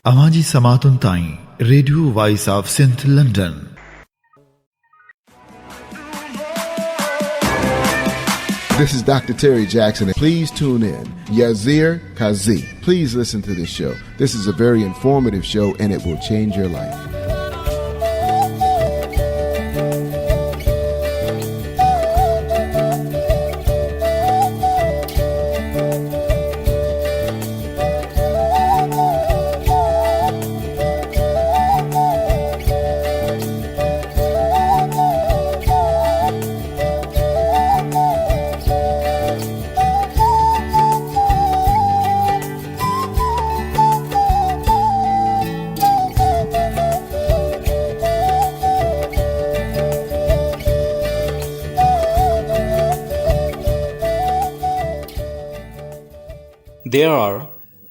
Amaji Samatun Tain, Radio Voice of St. London. This is Dr. Terry Jackson. Please tune in. Yazir Kazi. Please listen to this show. This is a very informative show and it will change your life. There are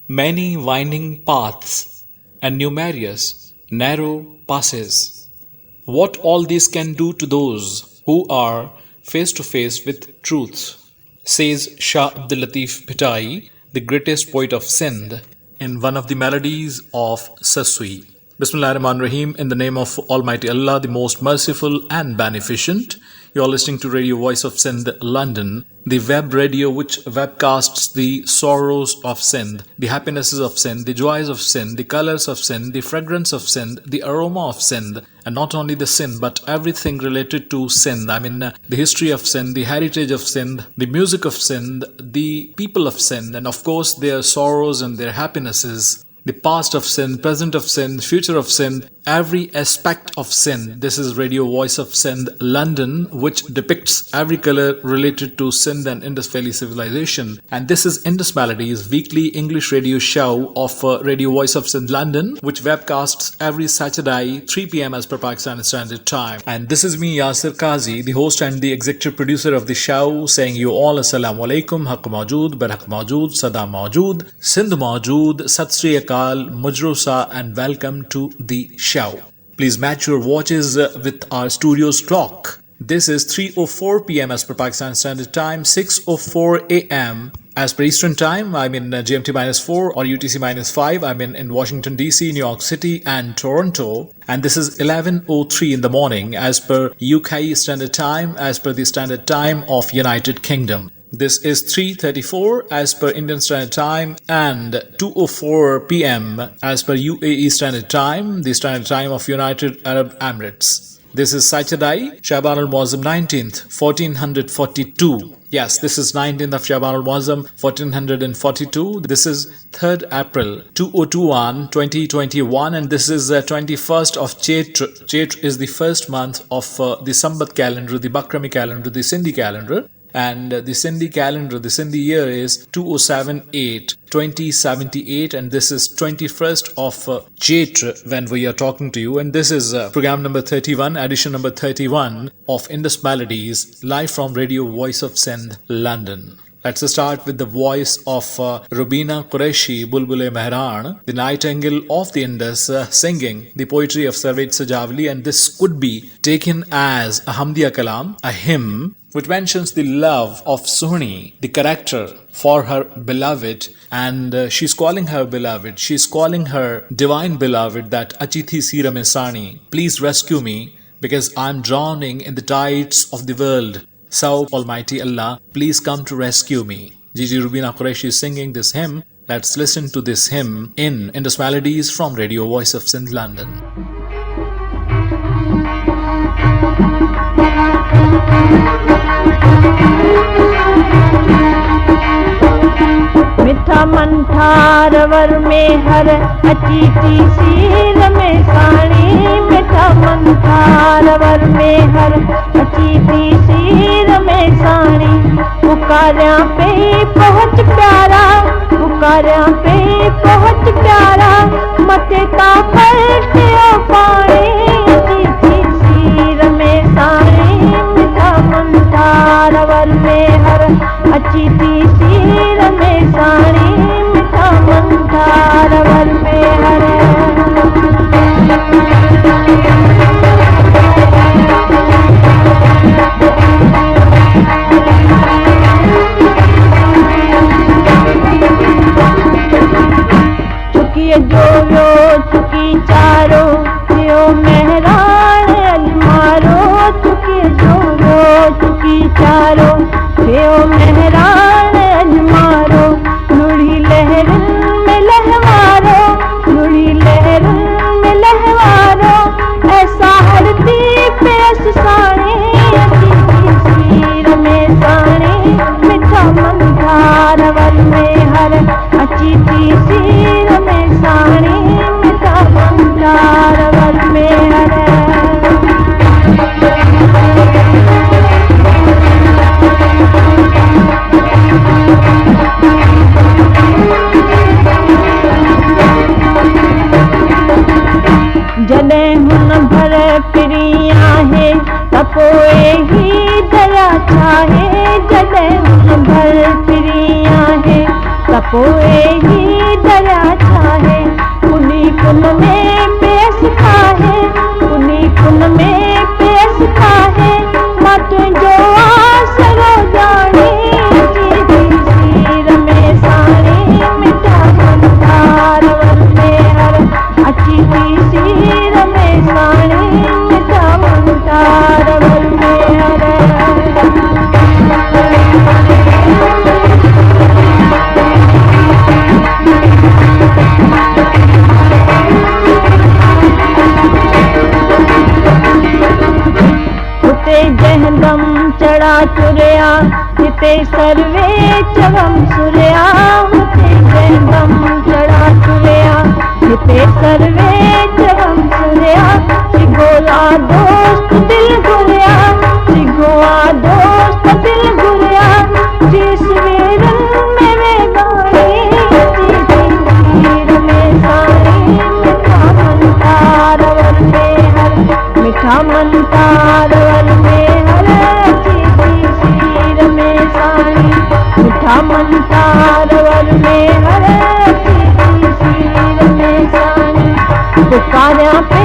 many winding paths and numerous narrow passes. What all this can do to those who are face to face with truth, says Shah Abdul Latif Bhitai, the greatest poet of Sindh, in one of the melodies of Sasui. Bismillahirrahmanirrahim, in the name of Almighty Allah, the most merciful and beneficent. You are listening to Radio Voice of Sindh, London, the web radio which webcasts the sorrows of Sindh, the happinesses of Sindh, the joys of Sindh, the colors of Sindh, the fragrance of Sindh, the aroma of Sindh, and not only the Sindh but everything related to Sindh. The history of Sindh, the heritage of Sindh, the music of Sindh, the people of Sindh, and of course their sorrows and their happinesses. The past of Sindh, present of Sindh, future of Sindh, every aspect of Sindh. This is Radio Voice of Sindh, London, which depicts every color related to Sindh and Indus Valley civilization. And this is Indus Melodies, weekly English radio show of Radio Voice of Sindh, London, which webcasts every Saturday, 3 p.m. as per Pakistan Standard Time. And this is me, Yasir Kazi, the host and the executive producer of the show, saying you all Assalamu Alaikum, Haq Mawjood, Barhaq Mawjood, Sada Mawjood, Sindh Mawjood, Sat Sri Akal, Mujrosa, and welcome to the show. Please match your watches with our studio's clock. This is 3:04 p.m. as per Pakistan Standard Time, 6:04 a.m. as per Eastern Time. I'm in GMT-4 or UTC-5. I'm in Washington, D.C., New York City, and Toronto. And this is 11:03 in the morning as per UK Standard Time, as per the Standard Time of United Kingdom. This is 3:34 as per Indian Standard Time and 2:04 p.m. as per UAE Standard Time, the Standard Time of United Arab Emirates. This is Saturday, Shaban al-Muazzam 19th, 1442. Yes, this is 19th of Shaban al-Muazzam, 1442. This is 3rd April 2021, 2021, and this is 21st of Chaitra. Chaitra is the first month of the Sambat calendar, the Bakrami calendar, the Sindhi calendar. And the Sindhi calendar, the Sindhi year is 2078, and this is 21st of Chaitra when we are talking to you. And this is program number 31, edition number 31 of Indus Melodies, live from Radio Voice of Sindh, London. Let's start with the voice of Rubina Qureshi, Bulbul-e Mehran, the nightingale of the Indus, singing the poetry of Sarvej Sajavali, and this could be taken as a Hamdiya Kalam, a hymn, which mentions the love of Suhani, the character, for her beloved, and she's calling her beloved, she's calling her divine beloved that Achithi Sira Mesani, please rescue me because I'm drowning in the tides of the world. So, Almighty Allah, please come to rescue me. Gigi Rubina Qureshi is singing this hymn. Let's listen to this hymn in Indus Melodies from Radio Voice of Sindh, London. मिठा मंठार वर में हर अचीती सीर में साणी मिठा मंठार वर में हर अचीती सीर में साणी पुकारिया पे पहुंच प्यारा पुकारिया पे पहुंच प्यारा मथे ता पलटियो पानी अचीती सीर में साणी मिठा मंठार वर में हर अचीती सीर में साणी मिठा मंठार वर में हर चुकिए जो चुकी चारो थियो मेहरान अजमारो चुकी जो रो चुकी चारो थियो मेहरान अजमारो लुड़ी लहर में लहवारो लुड़ी लहर में लहवारो ऐसा हरती पेश साणी सीर में साणी मिठा मंदार वर में हर अची थी सीर में साणी मिठा मंदार वर में हर जॾहिं हुन भर फिरी आहे त पोइ ही दया चाहे जॾहिं हुन भर फिरी आहे त पोइ ही दया चाहे उन्ही कुन में पेश खाहे उन्ही कुन में पेश खाहे मां तुंहिंजो आसरो ॼाणी सीर में साणी मिठा मंदार वर में हर अची थी सीर में साणी मिठा मंदार वर में हर हुते जहदम चढ़ा चुरिया हिते सर्वे चवम सुरिया हुते जहदम चढ़ा चुरिया हिते सर्वे चवम सुरिया सिगोला दोस्त दिल घुरिया सिगोआ दोस्त दिल घुरिया जिस वीरन में वे गाणी तीर में साणी मिठा मंदार वर में हर मिठा मंदार वर में हर सीर में साणी मिठा मंदार वर में हर सीर में साणी पुकारा पे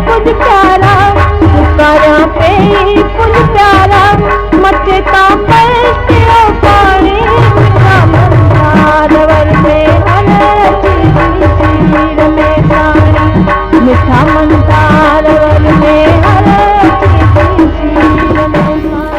कुछ प्यारा पुकारा पे कुछ प्यारा मथे ता पलटे पानी मिठा मंदार वर में हर सीर में साणी मिठा मंदार वर में हर सीर में साणी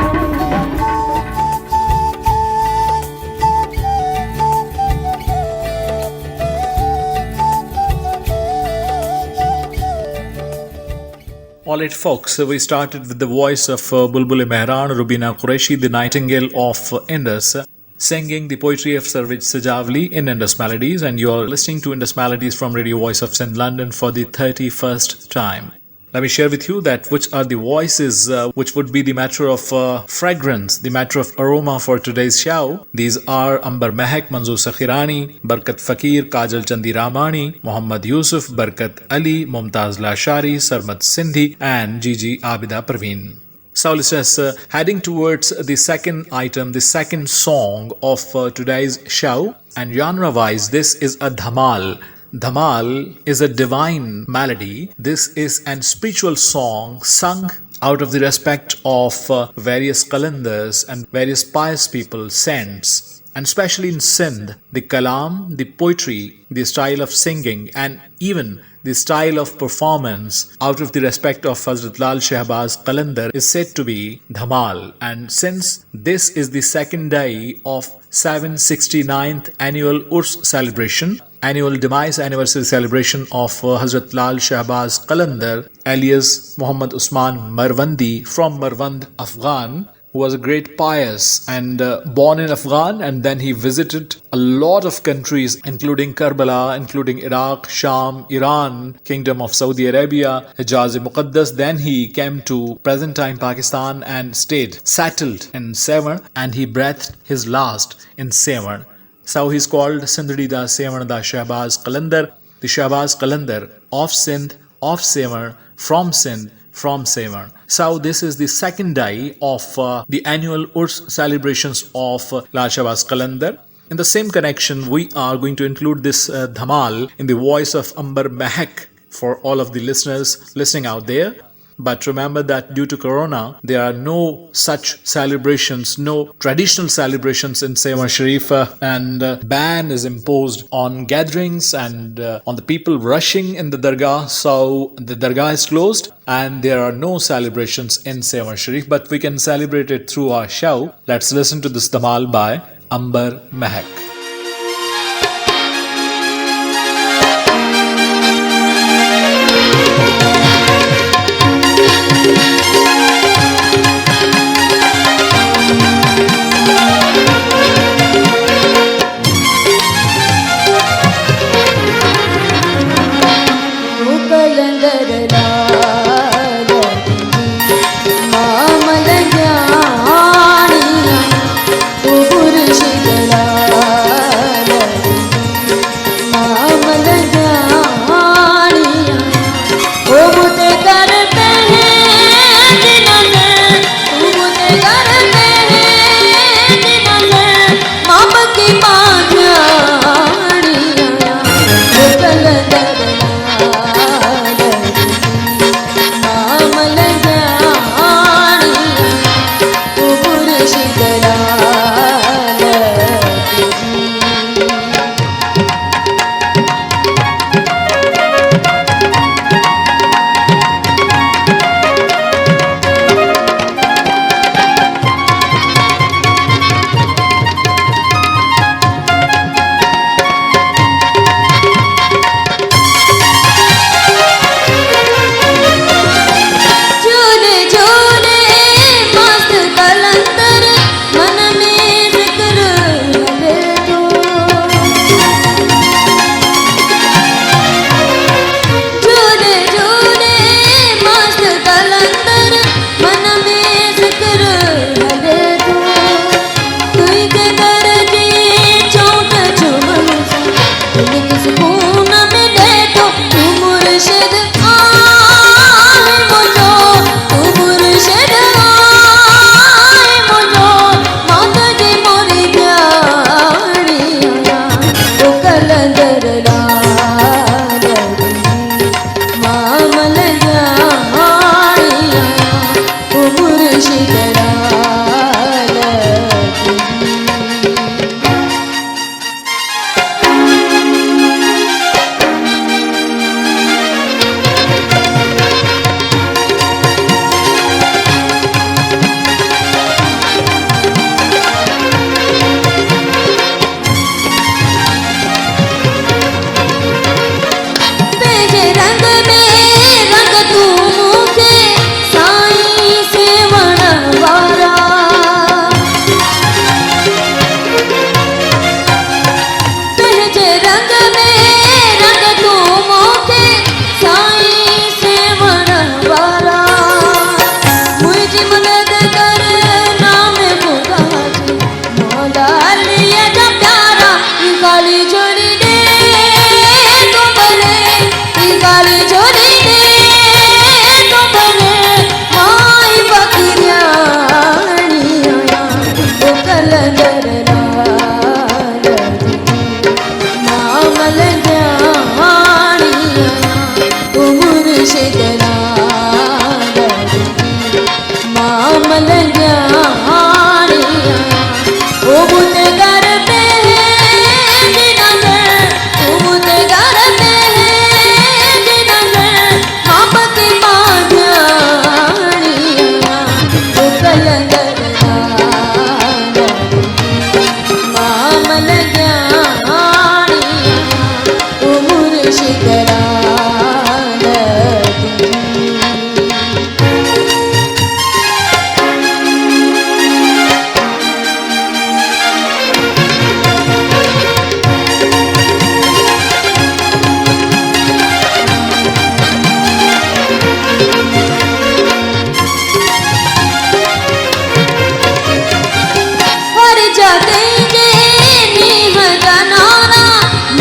All right, folks, we started with the voice of Bulbul Mehran, Rubina Qureshi, the Nightingale of Indus, singing the poetry of Sarvaj Sajavli in Indus Melodies, and you are listening to Indus Melodies from Radio Voice of Sindh, London for the 31st time. Let me share with you that which are the voices which would be the matter of fragrance, the matter of aroma for today's show. These are Ambar Mehak, Manzoor Sakhirani, Barkat Fakir, Kajal Chandi Ramani, Muhammad Yusuf, Barkat Ali, Mumtaz Lashari, Sarmat Sindhi, and Gigi Abida Praveen. So listeners, heading towards the second item, the second song of today's show, and genre-wise, this is a dhamal. Dhamal is a divine melody. This is an spiritual song sung out of the respect of various Qalandars and various pious people, saints. And especially in Sindh, the kalam, the poetry, the style of singing, and even the style of performance out of the respect of Hazrat Lal Shehbaz Qalandar is said to be dhamal. And since this is the second day of 769th annual Urs celebration, annual demise anniversary celebration of Hazrat Lal Shehbaz Qalandar alias Muhammad Usman Marwandi from Marwand, Afghan, who was a great pious and born in Afghan, and then he visited a lot of countries including Karbala, including Iraq, Sham, Iran, Kingdom of Saudi Arabia, Hijaz-e-Muqaddas. Then he came to present time Pakistan and stayed settled in Sevar, and he breathed his last in Sevar. So he's called Sindhida Sevarda Shehbaz Qalandar, the Shehbaz Qalandar of Sindh, of Sevar, from Sindh, from Sevar. So this is the second day of the annual Urs celebrations of Lal Shehbaz Qalandar. In the same connection, we are going to include this dhamal in the voice of Ambar Mehak for all of the listeners listening out there. But remember that due to Corona, there are no such celebrations, no traditional celebrations in Sewa Sharif, and ban is imposed on gatherings and on the people rushing in the Dargah. So the Dargah is closed and there are no celebrations in Sewa Sharif, but we can celebrate it through our show. Let's listen to this Dhamal by Ambar Mehak.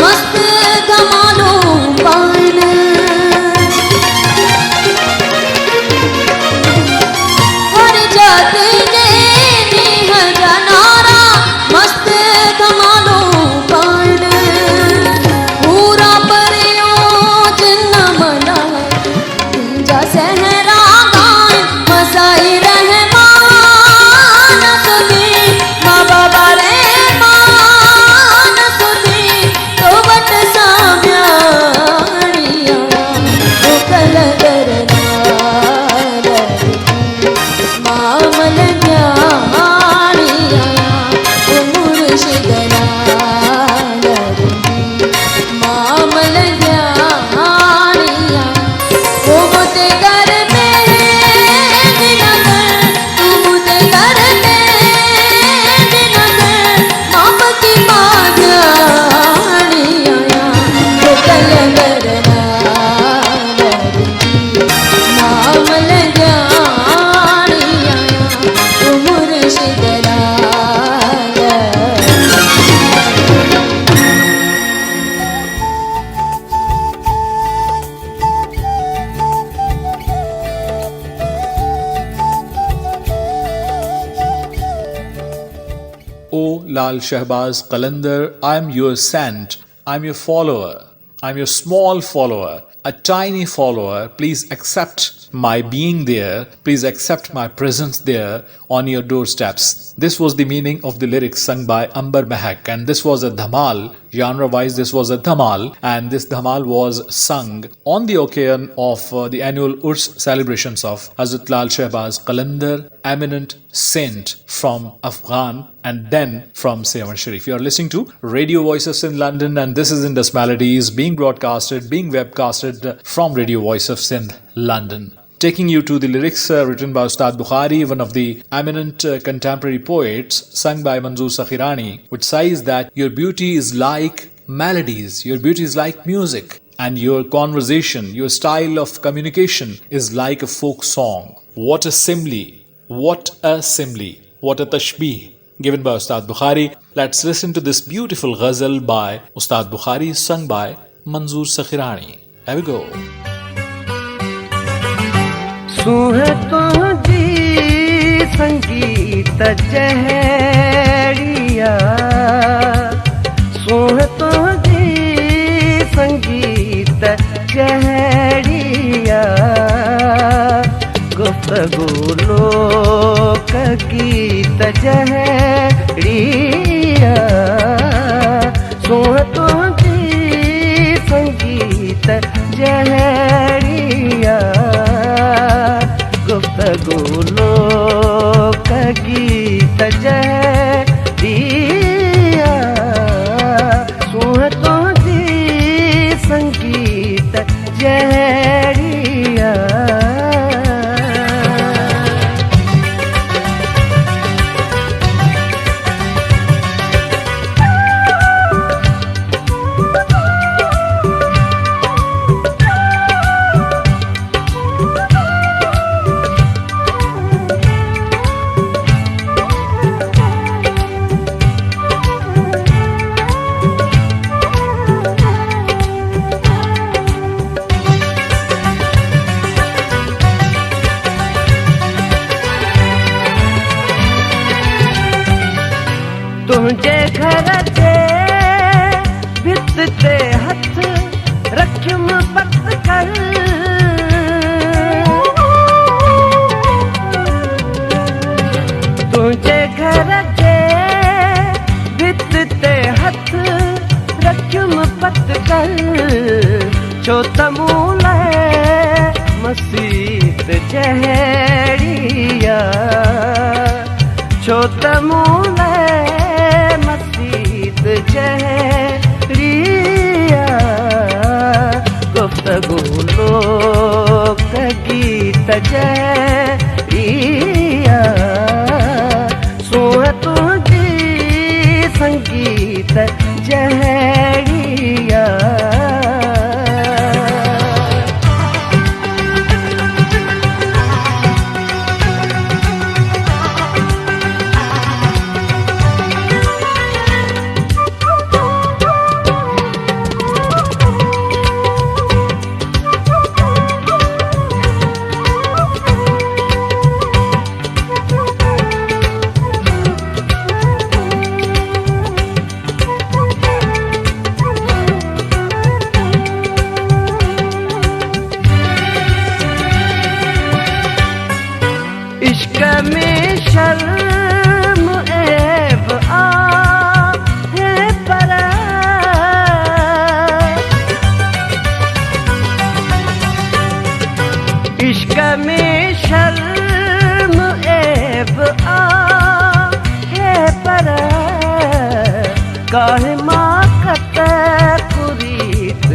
मस्त धमालो जानिया वो मुते कर में बिना कर तू मुते कर में बिना कर नाम की मां जानिया वो कल करना नाम ले जानिया वो मुर्शिद O Lal Shahbaz Qalandar, I am your saint, I am your follower, I am your small follower, a tiny follower. Please accept my being there, please accept my presence there on your doorsteps. This was the meaning of the lyrics sung by Ambar Mehak, and this was a dhamal, genre wise this was a dhamal, and this dhamal was sung on the occasion of the annual Urs celebrations of Hazrat Lal Shahbaz Qalandar, eminent saint from Afghan and then from Sevan Sharif. You are listening to Radio Voice of Sindh London, and this is Indus Melodies being broadcasted, being webcasted from Radio Voice of Sindh London. Taking you to the lyrics written by Ustad Bukhari, one of the eminent contemporary poets, sung by Manzoor Sakhirani, which says that your beauty is like melodies, your beauty is like music, and your conversation, your style of communication is like a folk song. What a simile, what a simile, what a tashbih given by Ustad Bukhari. Let's listen to this beautiful ghazal by Ustad Bukhari, sung by Manzoor Sakhirani. Here we go. तुझी संगीत जहरिया सुन तुझी संगीत जहरिया गुफ्तगू लोक गीत जहरिया सुन तुझी संगीत जहरिया गुफ्तगू लोक गीत जहरिया सुन तुझी संगीत जहरिया तुझे घर जे भित ते हथ रखियुम पत कर तुझे घर जे भित ते हथ रखियुम पत कर छो त मूं लाइ मसीत जहरिया छो त मूं लाइ जहरिया गुफ्तगू लोक गीत जहरिया सुन तुझी संगीत जहरिया इश्क में शर्म ऐब आहे पर इश्क में शर्म ऐब आहे पर काहे मां कत कुरीत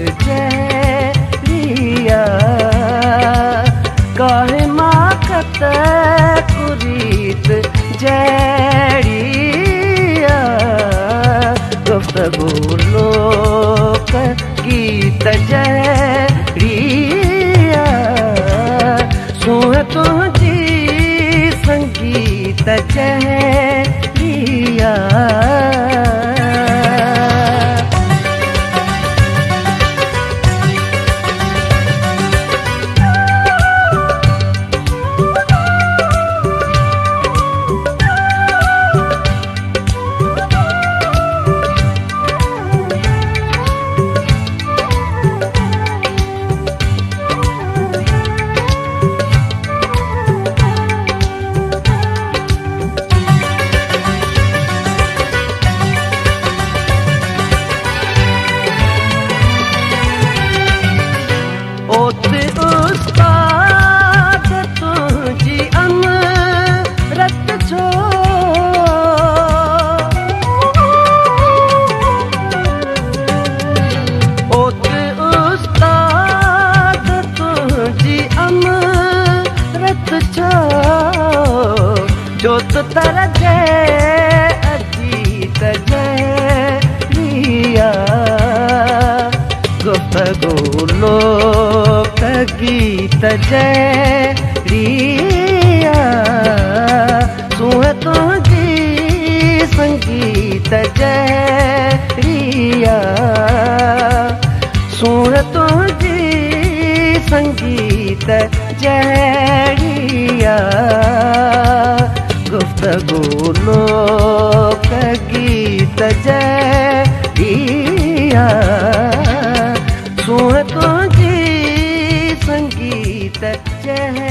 अजीत जहरिया गुफ्तगू लोक गीत जहरिया सुह तुझी संगीत जहरिया सुह तुझी संगीत जहरिया गुफ्तगू लोक गीत जहरिया सुन तुझी संगीत जहरिया।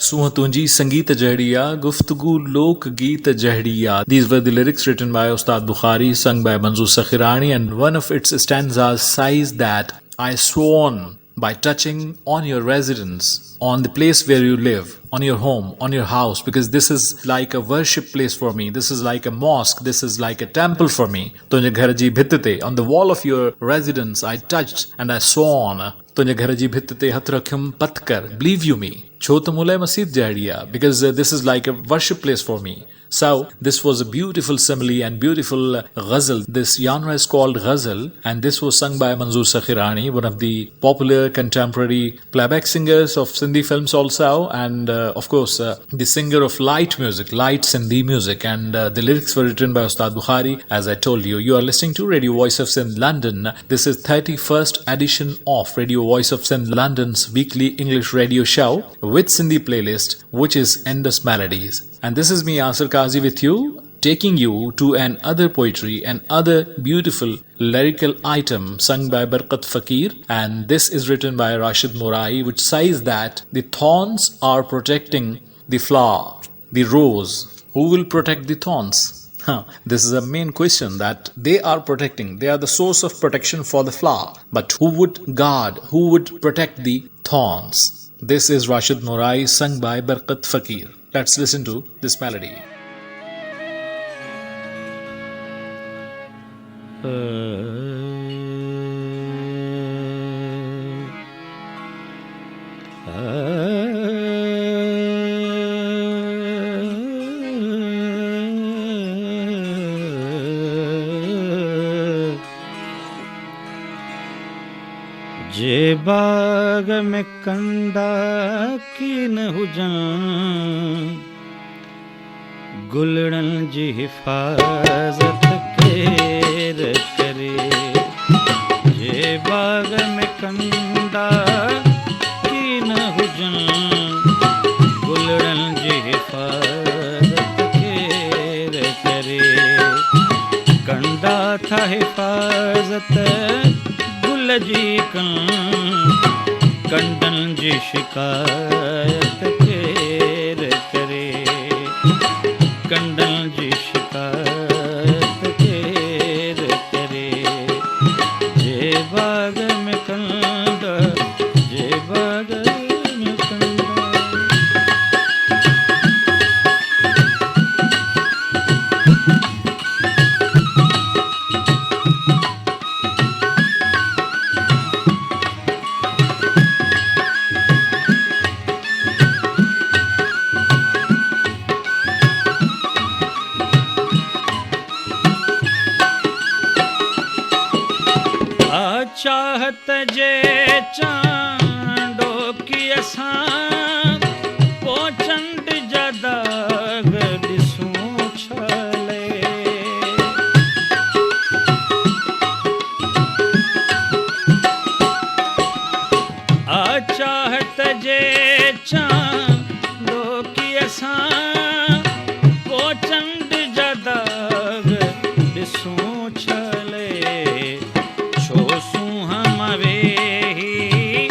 Suha Tunji Sangeet Jahdiya, Guftgu Lok Geet Jahdiya. These were the lyrics written by Ustad Bukhari, sung by Manzoor Sakhirani, and one of its stanzas says that I sworn by touching on your residence, on the place where you live, on your home, on your house, because this is like a worship place for me. This is like a mosque. This is like a temple for me. Tunje ghar ji bhitte, on the wall of your residence, I touched and I sworn. Tunje ghar ji bhitte hat rakhum patkar. Believe you me. Chota mulai masjid jahdiya, because this is like a worship place for me. So, this was a beautiful simile and beautiful ghazal. This genre is called ghazal, and this was sung by Manzoor Sakhirani, one of the popular contemporary playback singers of Sindhi films also, and of course, the singer of light music, light Sindhi music, and the lyrics were written by Ustad Bukhari. As I told you, you are listening to Radio Voice of Sindh London. This is 31st edition of Radio Voice of Sindh London's weekly English radio show with Sindhi playlist, which is Endless Melodies. And this is me, Asir Kazi, with you, taking you to an other poetry and other beautiful lyrical item sung by Barkat Fakir, and this is written by Rashid Morai, which says that the thorns are protecting the flower, the rose. Who will protect the thorns? This is a main question, that they are protecting. They are the source of protection for the flower. But who would guard, who would protect the thorns? This is Rashid Morai, sung by Barkat Fakir. Let's listen to this melody. जे बाग में कंदा की न Heusen गुलड़न जी हिफाजत केर करे जे बाग में कंदा की न हुजन गुलड़न जी हिफाजत केर करे कंदा था हिफाजत गुल जी कंडन जी शिकायत केर करे कंडन जी शिकायत केर करे जे बाग में कंदा जे बाग में कंदा चाहत जे चांडो की असां पोचंड जदाग ॾिसूं छले आ चाहत जे चांडो की असां पोचंड जदाग ॾिसूं छले छो सूं हम वेही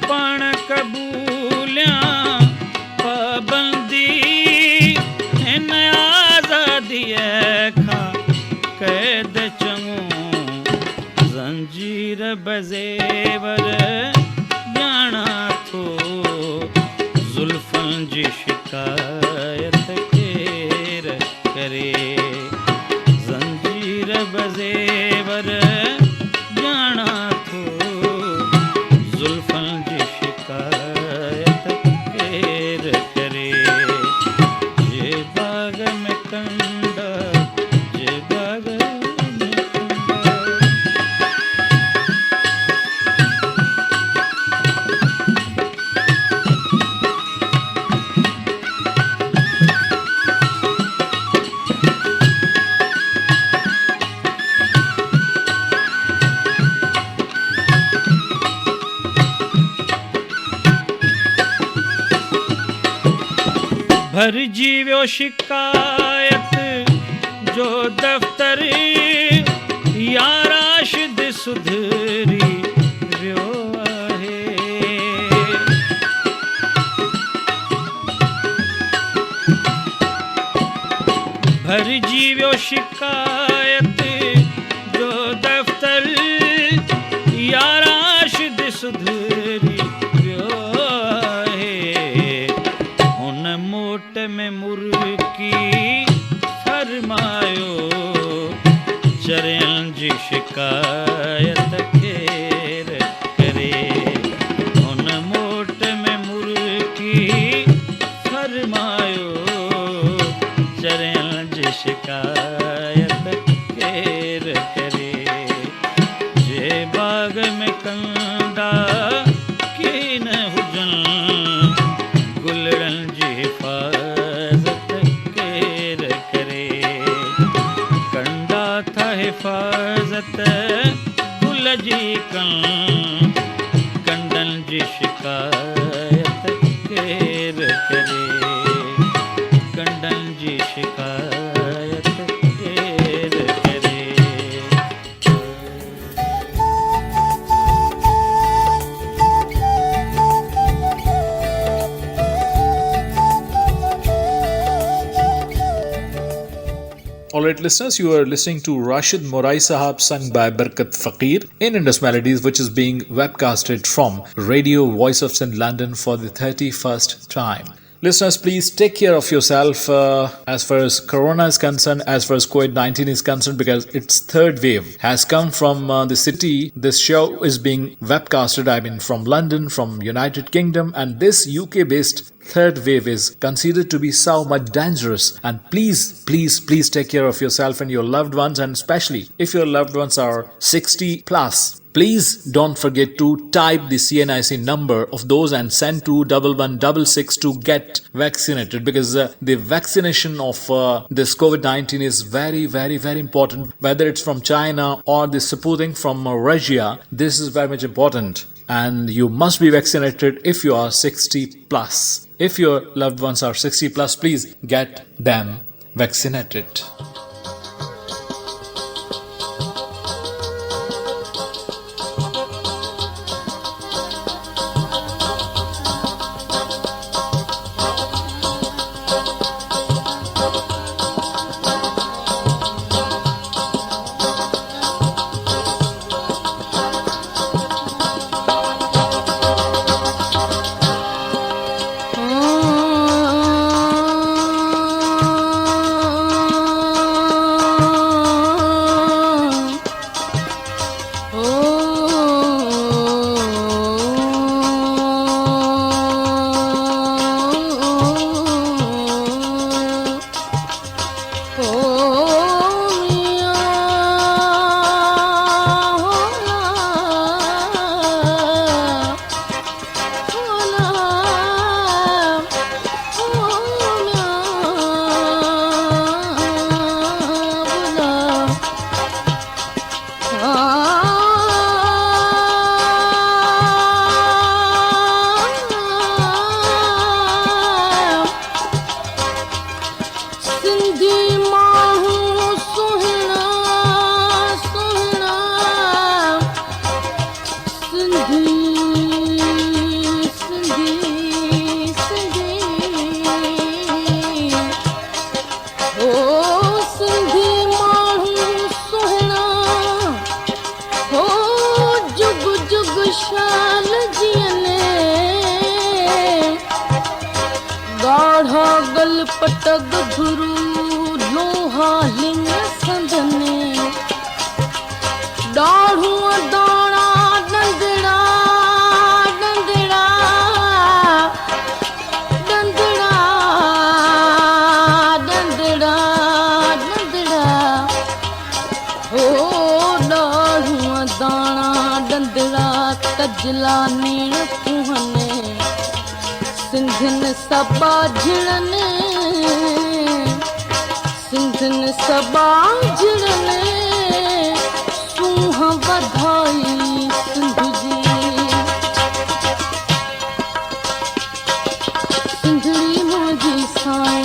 पण कबूलियां पाबंदी हिन आज़ादीअ खां क़ैद चङो ज़ंजीर बज़ेवर ॼाणा थो ज़ुल्फ़नि जी शिकायत केर करे ज़ंजीर बज़ेवर ॼाणा थो ज़ुल्फ़नि जी शिकायत केर करे जे बाग़ में कंडा जे बाग़ में कंडा भरिजी वियो शिकायत जो दफ़्तर यार राशिद सुधरी वियो आहे भरिजी वियो शिकायत जो दफ़्तर यार राशिद सुधरी वियो आहे हुन मोट में मुर्की फरमायो चरियनि जी शिकायत केर करे हुन मोट में मुर्की फरमायो चरियनि जी शिकायत केर करे जे बाग़ में कंदा कीन हुजनि गुलड़नि जी हिफ़ाज़त केर करे कंदा था हिफ़ाज़त गुल जी कंडनि जी शिकायत केर करे कंडनि जी शिकायत केर करे Alright, listeners, you are listening to Rashid Morai Sahab sung by Barkat Faqir in Indus Melodies, which is being webcasted from Radio Voice of St. London for the 31st time. Listeners, please take care of yourself as far as Corona is concerned, as far as COVID-19 is concerned, because its third wave has come from the city. This show is being webcasted, from London, from United Kingdom, and this UK-based third wave is considered to be so much dangerous. And please take care of yourself and your loved ones, and especially if your loved ones are 60 plus. Please don't forget to type the CNIC number of those and send to 1166 to get vaccinated, because the vaccination of this COVID-19 is very, very, very important. Whether it's from China or the Sputnik from Russia, this is very much important. And you must be vaccinated if you are 60 plus. If your loved ones are 60 plus, please get them vaccinated. पटग गुरु लोहा लिंग संदने दाढ़ुआ दाना डंडड़ा डंडड़ा डंडड़ा डंडड़ा डंडड़ा हो दाढ़ुआ दाना डंडड़ा कजला नीण कुहने सिंधन सबा झिड़ने सिंधन सबा झिड़ने सूह बधाई सिंधु जी सिंधड़ी मुझी साई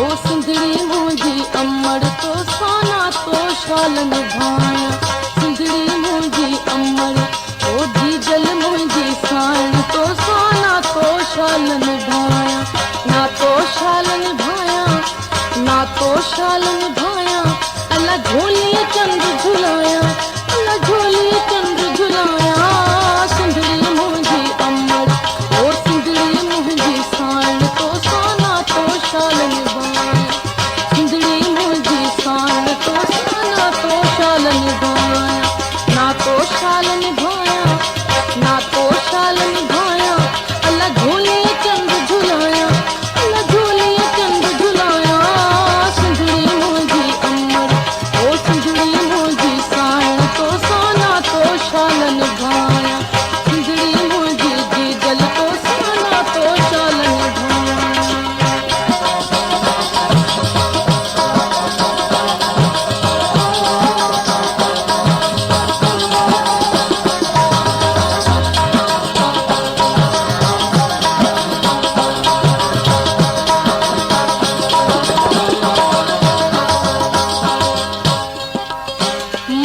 ओ सिंधड़ी मुझी अमर तो साना तो शाल निभाया सिंधड़ी मुझी अमर ओ जीजल मुझी साई तो साना तो शाल निभाया ना तो शाल निभाया ना तो शाल निभाया अल्लाह झोली चंद झुलाया अल्लाह झोली चंद झुलाया सिंधड़ी मुझी अमर ओ सिंधड़ी मुझी साण तो साना तो शाल निभाया सिंधड़ी मुझी साण तो साना तो शाल निभाया ना तो शाल निभाया ना तो शाल निभाया अल्लाह झोली चंद झुलाया अल्लाह झोली चंद झुलाया सिंधड़ी मुझी अमर ओ सिंधड़ी मुझी साण तो साना तो शाल निभाया सिंधड़ी मुझी जीजल तो साना तो शाल निभाया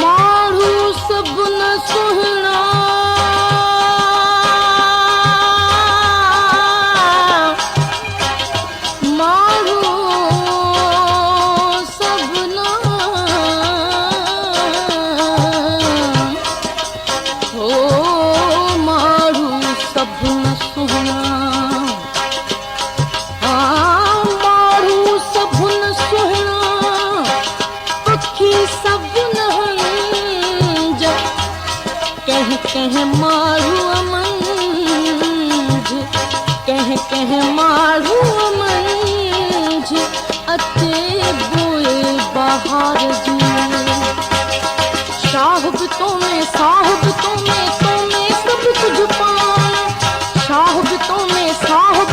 मारू सब न सुहना मारू सब न हो मारू सब न सुहना मारू सब न सुहना पखी सब न हंज कह मारू अमंज कह मारू अमंज अते बोए बाहर जी साहब तो में सब कुछ पाना साहब तो में सब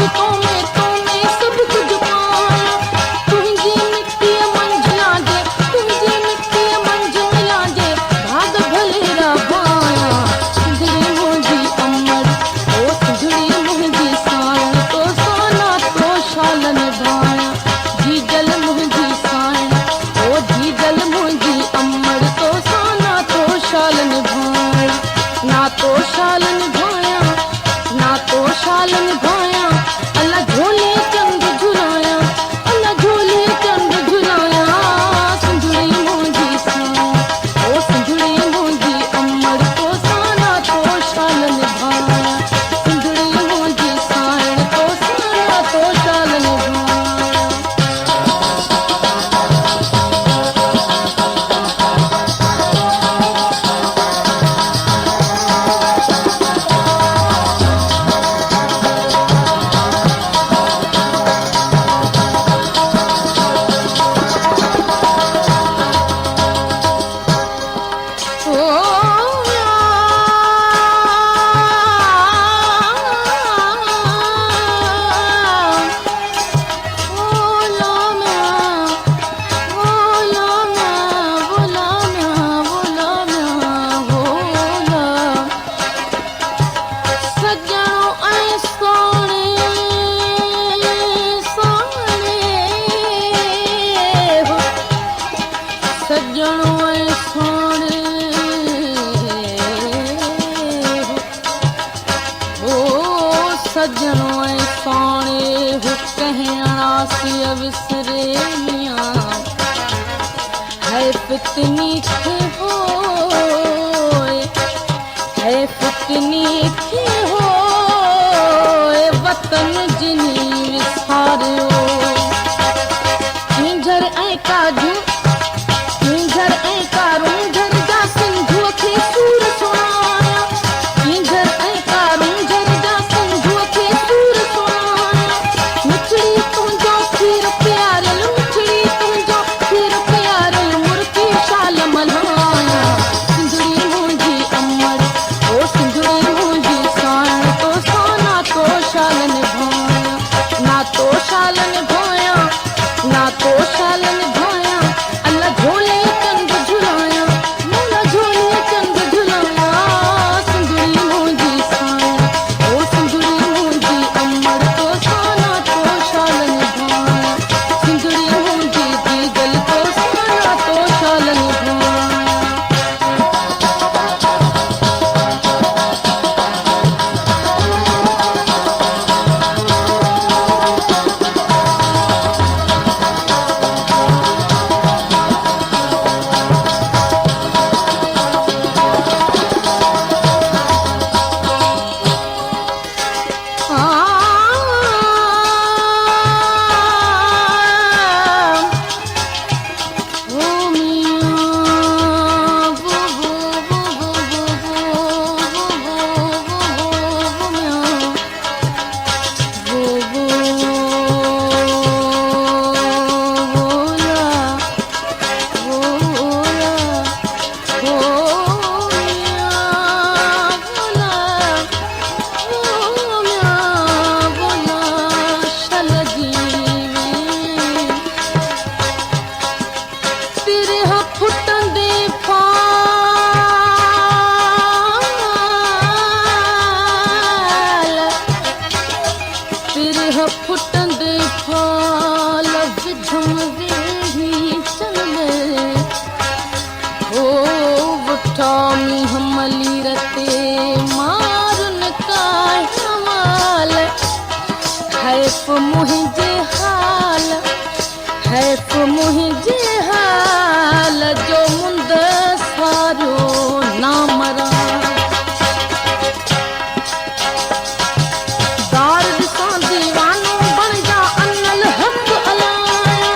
कुछ पाना तुझी मिट्टी मंझला दे तुझी मिट्टी मंझ मिला दे भाग भलेरा बाया सिंधड़ी मुझी अमर ओ सिंधड़ी मुझी साण तो साना तो शाल निभाया जीजल मुझी साण ओ जीजल मुझी अमर तो साना तो शाल निभाया ना तो शाल निभाया ना तो शाल निभाया अल्लाह झोली चंद झुलाया अल्लाह झोली चंद झुलाया सिंधड़ी मुझी साण ओ सिंधड़ी मुझी अमर तो साना तो शाल निभाया सिंधड़ी मुझी साण तो साना तो शाल निभाया सजनों सोने हो कहना सी विसरे मियां है फितनी थे हो है फितनी थे हो वतन जिनी विसारियो हमरे ही चल में ओ बुठा मी हमली रते मारुन का हमाल है मुझे हाल है मुझे हाल जो मुंद सारो ना मरा दार दिसा दीवानो बन जा अन्नल हक अलाया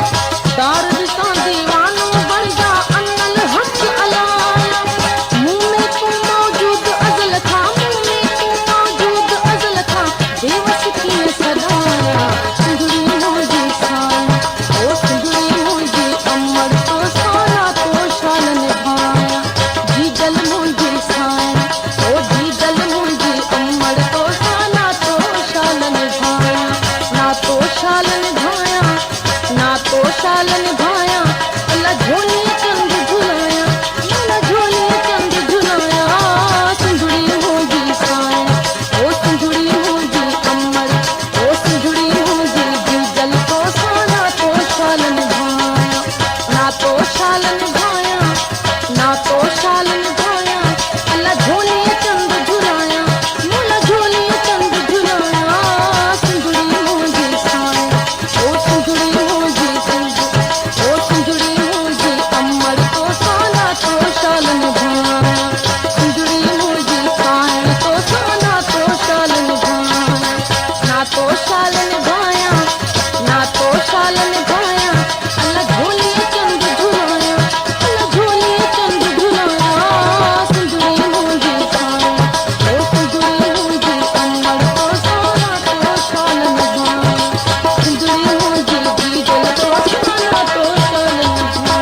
दार दिसा दीवानो बन जा अन्नल हक अलाया मुंह में तू मौजूद अजल था मुंह में तू मौजूद अजल था बेवस की सदाया सिंदूरी मोजी साया ओ सिंदूरी मोजी अमर तो साना तो शाल निभाया जी जल मोजी साया ओ जी जल मोजी अमर तो साना तो शाल निभाया ना तो शाल निभाया ना तो शाल निभाया अल्लाह झोली चंद झुलाया अल्लाह झोली चंद झुलाया सिंदूरी मोजी साया ओ सिंदूरी मोजी अमर ओ सिंदूरी मोजी जी जल तो साना तो शाल निभाया ना तो शाल निभाया ना तो शाल निभाया अल्लाह झोली चंद झुलाया अल्लाह झोली चंद झुलाया सिंदूरी मोजी साया ओ सिंदूरी मोजी ओ सिंदूरी मोजी अमर तो साना तो शाल निभाया सिंदूरी मोजी साया तो साना तो शाल निभाया ना तो शाल निभाया ना तो शाल निभाया अल्लाह झोली चंद झुलाया अल्लाह झोली चंद झुलाया सिंदूरी मोजी साया ओ सिंदूरी मोजी अमर तो साना तो शाल निभाया सिंदूरी मोजी जी जल तो साना तो शाल निभाया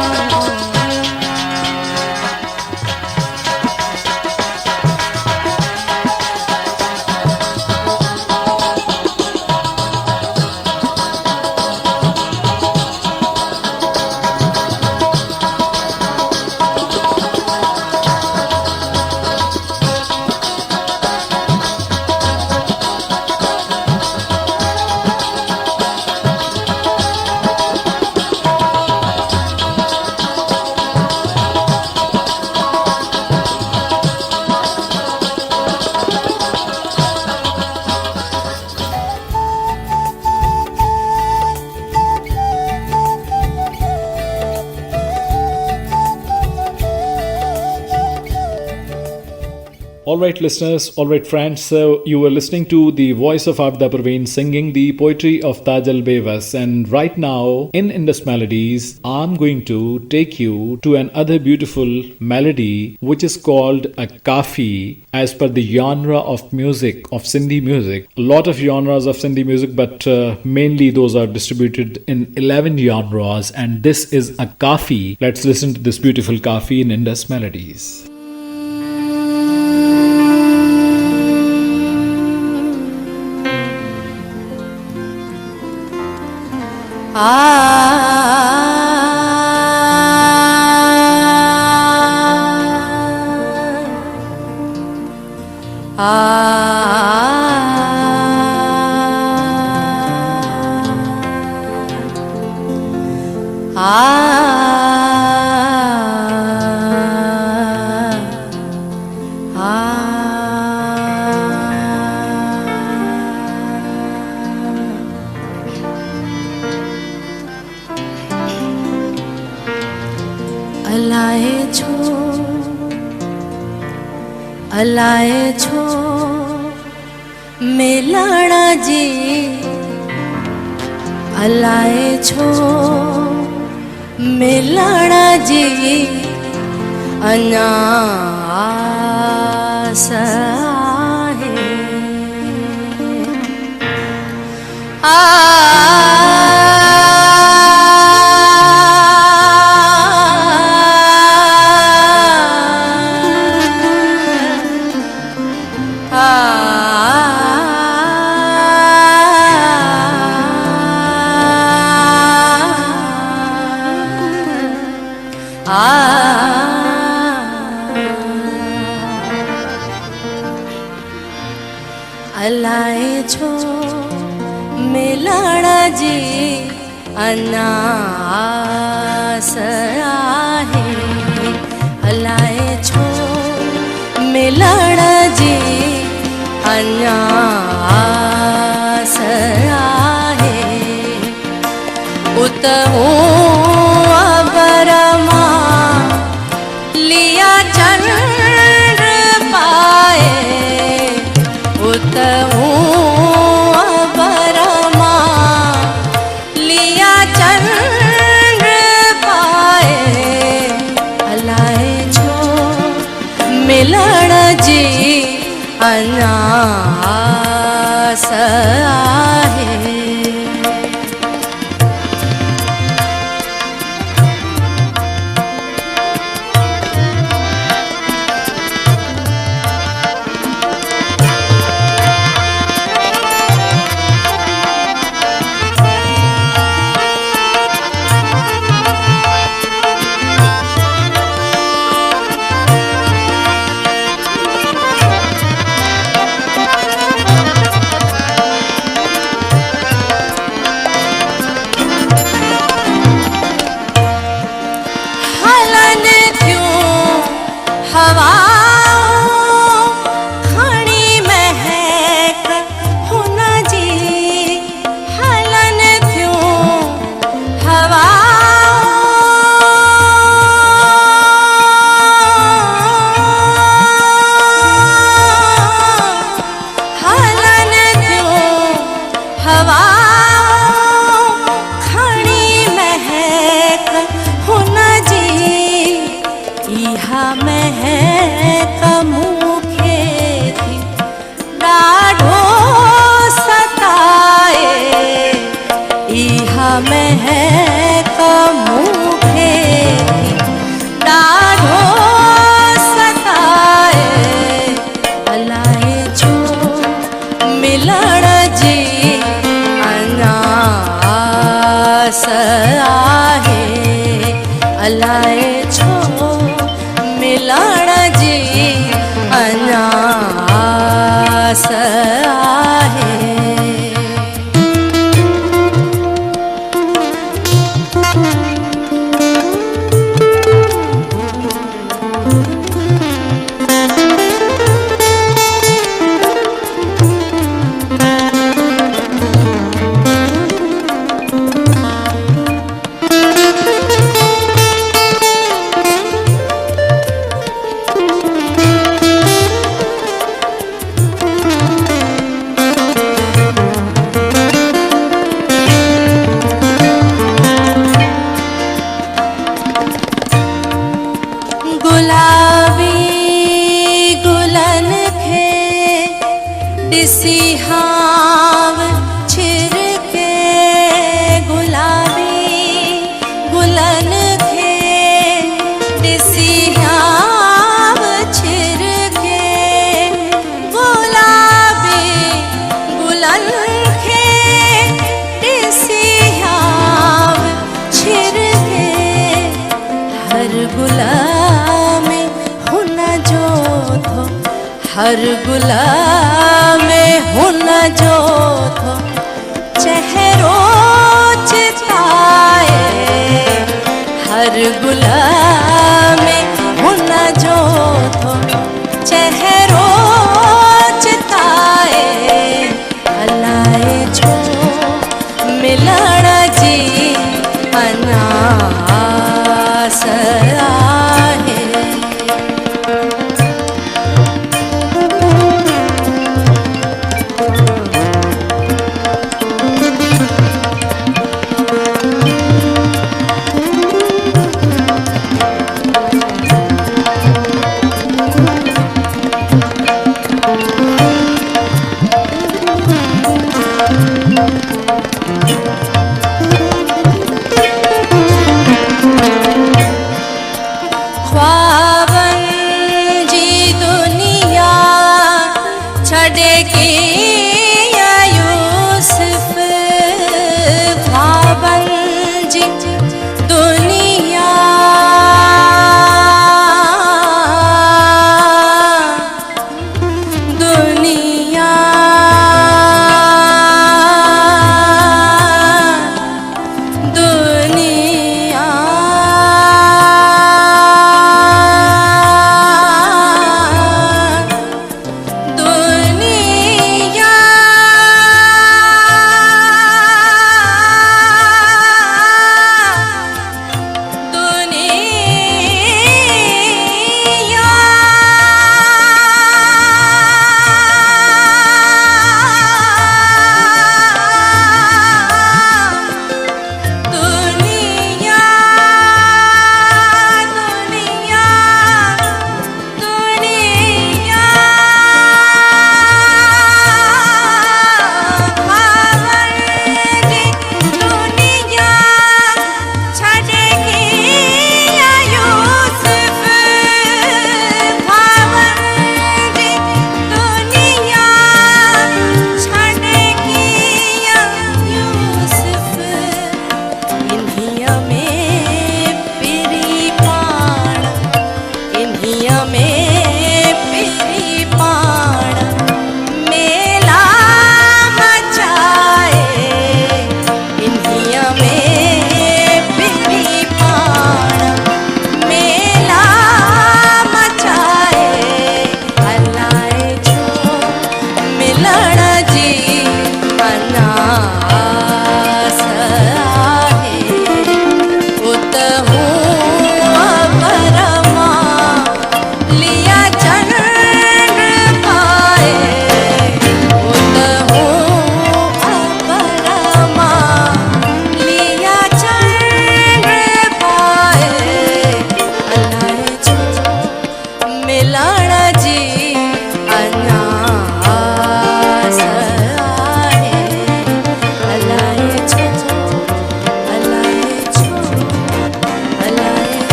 All right, listeners, all right, friends. So you were listening to the voice of Abda Parveen singing the poetry of Taj Al Bewas. And right now, in Indus Melodies, I'm going to take you to another beautiful melody, which is called a kafi, as per the genre of music, of Sindhi music. A lot of genres of Sindhi music, but mainly those are distributed in 11 genres. And this is a kafi. Let's listen to this beautiful kafi in Indus Melodies. अलाए छो मेलाणा जी अलाए छो मेलाणा जी अञा आस आहे अलाए छो मेलाणा जी अनास आहे अलाए छो मिलण जी अनास आहे उत अबर मां लिया चंड पाए उत अबर मां लिया चंड पाए अलाए छो मिलण जी अनास आहे अलाए छो मिलण जी अनास आहे ॾिसी हाव छिरके गुलाबी गुलन खे ॾिसी हाव छिरके गुलाबी गुलन खे ॾिसी हाव छिरके हर गुलाब में हुन जो थो हर गुलाब में हुन जो थो चेहरो चिताए हर गुलाब में हुन जो थो चेहरो चिताए अलाए छो मिलण जी अनास आहे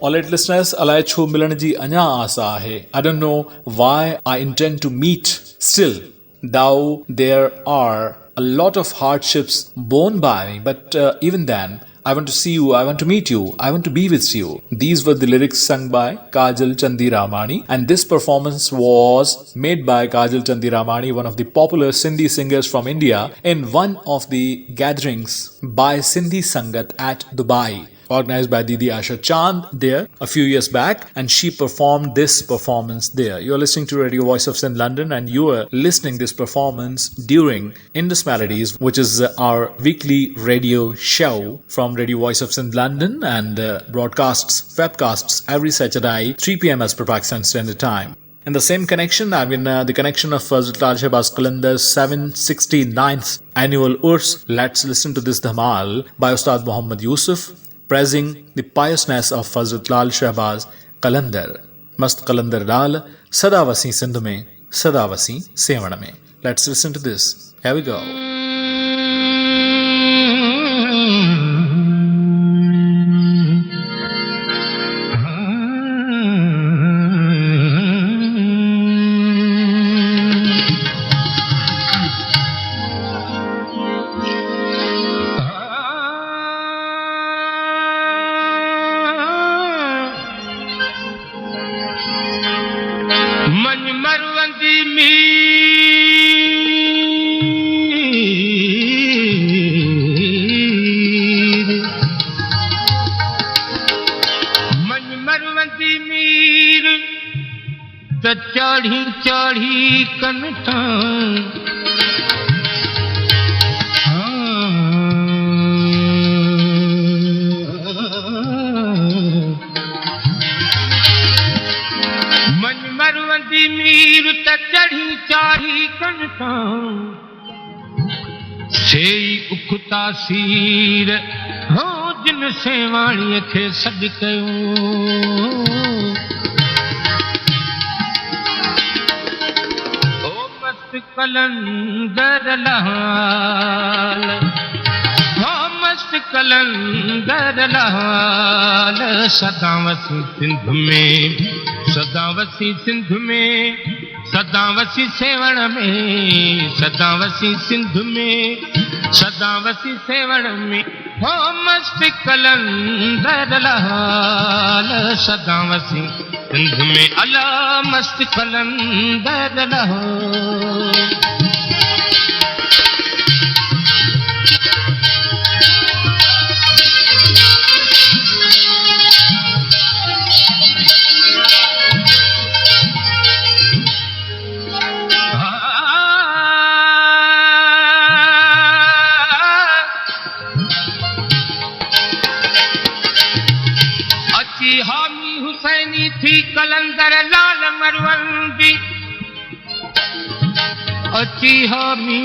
All right, listeners, alai chu milan ji anya asa hai. I don't know why I intend to meet still, though there are a lot of hardships borne by me, but even then, I want to see you, I want to meet you, I want to be with you. These were the lyrics sung by Kajal Chandi Ramani, and this performance was made by Kajal Chandi Ramani, one of the popular Sindhi singers from India, in one of the gatherings by Sindhi Sangat at Dubai, organized by Didi Asha Chand there a few years back, and she performed this performance there. You are listening to Radio Voice of Sindh London, and you are listening this performance during Indus Melodies, which is our weekly radio show from Radio Voice of Sindh London, and webcasts every Saturday 3 p.m. as per Pakistan Standard Time. In the same connection, the connection of Fazl Lal Shahbaz Qalandar's 769th annual Urs, let's listen to this dhamal by Ustad Muhammad Yusuf, praising the piousness of Fazl Lal Shahbaz Qalandar. Mast Qalandar Lal, Sada Wasi Sindh mein, Sada Wasi Sevan mein. Let's listen to this. Here we go. चाढ़ी चाढ़ी कनठा मन मरवंदी मीर त चढ़ी चाढ़ी कनठा सेई उखता सीर हो जिन सेवाणीअ खे सॾ कयो कलंदर लाल, हो मस्त कलंदर लाल, सदा वसी सिंध में, सदा वसी सिंध में, सदा वसी सेवण में, सदा वसी सिंध में, सदा वसी सेवण में, हो मस्त कलंदर लाल, सदा वसी सिंध में, अला मस्त कलंदर लाल। थी कलंदर लाल मरवंदी अची हामी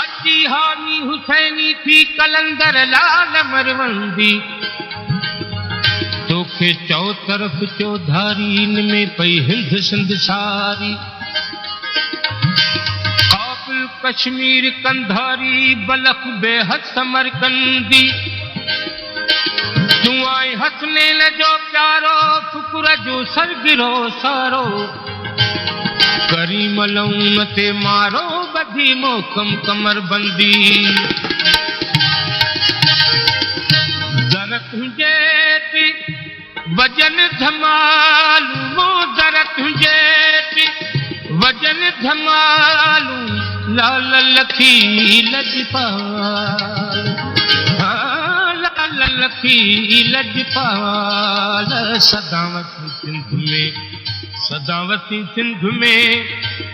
अची हामी हुसैनी थी कलंदर लाल मरवंदी तोखे चौ तरफ चौधारी में पई हिंद सिंध सारी कश्मीर कंधारी बलख बेहद समरकंदी तू आई हंसने लजो प्यारो फुकुर जो सरगिरो सारो करी मलऊं ते मारो बधी मोकम कमर बंदी दरत हुजेती वजन धमालू दरत हुजेती वजन धमालू लाल लखी लजपाल लाल लखी लजपाल सदावती सिंध में सदावती सिंध में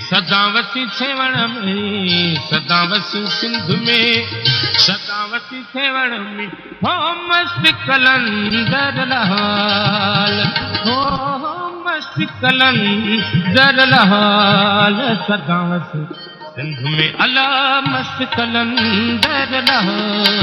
सदावती सेवण में सदावती सिंध में सदावती सेवण में हो मस्त कलंदर लाल हो मस्त कलंदर लाल सदावती सिंध में अला मस्त कलंदर लाल।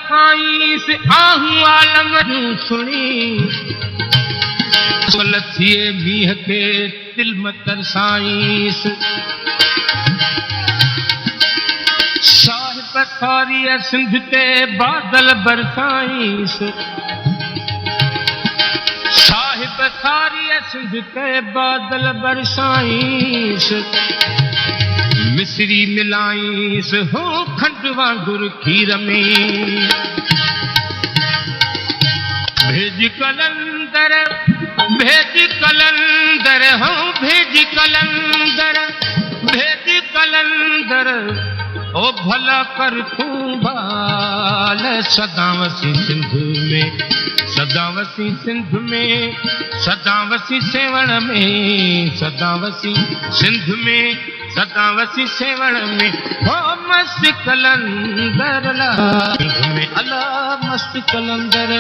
खाईस आहूं आलम जूं सुणी लथिए मींह के दिल में तरसाईस साहिब सारी सिंध ते बादल बरसाईस साहिब सारी सिंध ते बादल बरसाईस मिसरी मिलाईस हो खंड वांगुर खीर में भेज कलंदर हो भेज कलंदर ओ भला कर तूं बाल सदावसी सिंध में सदावसी सिंध में सदावसी सेवण में सदावसी सिंध में सदावसी सेवण में हो मस्त कलंदर ला सिंध में अला मस्त कलंदर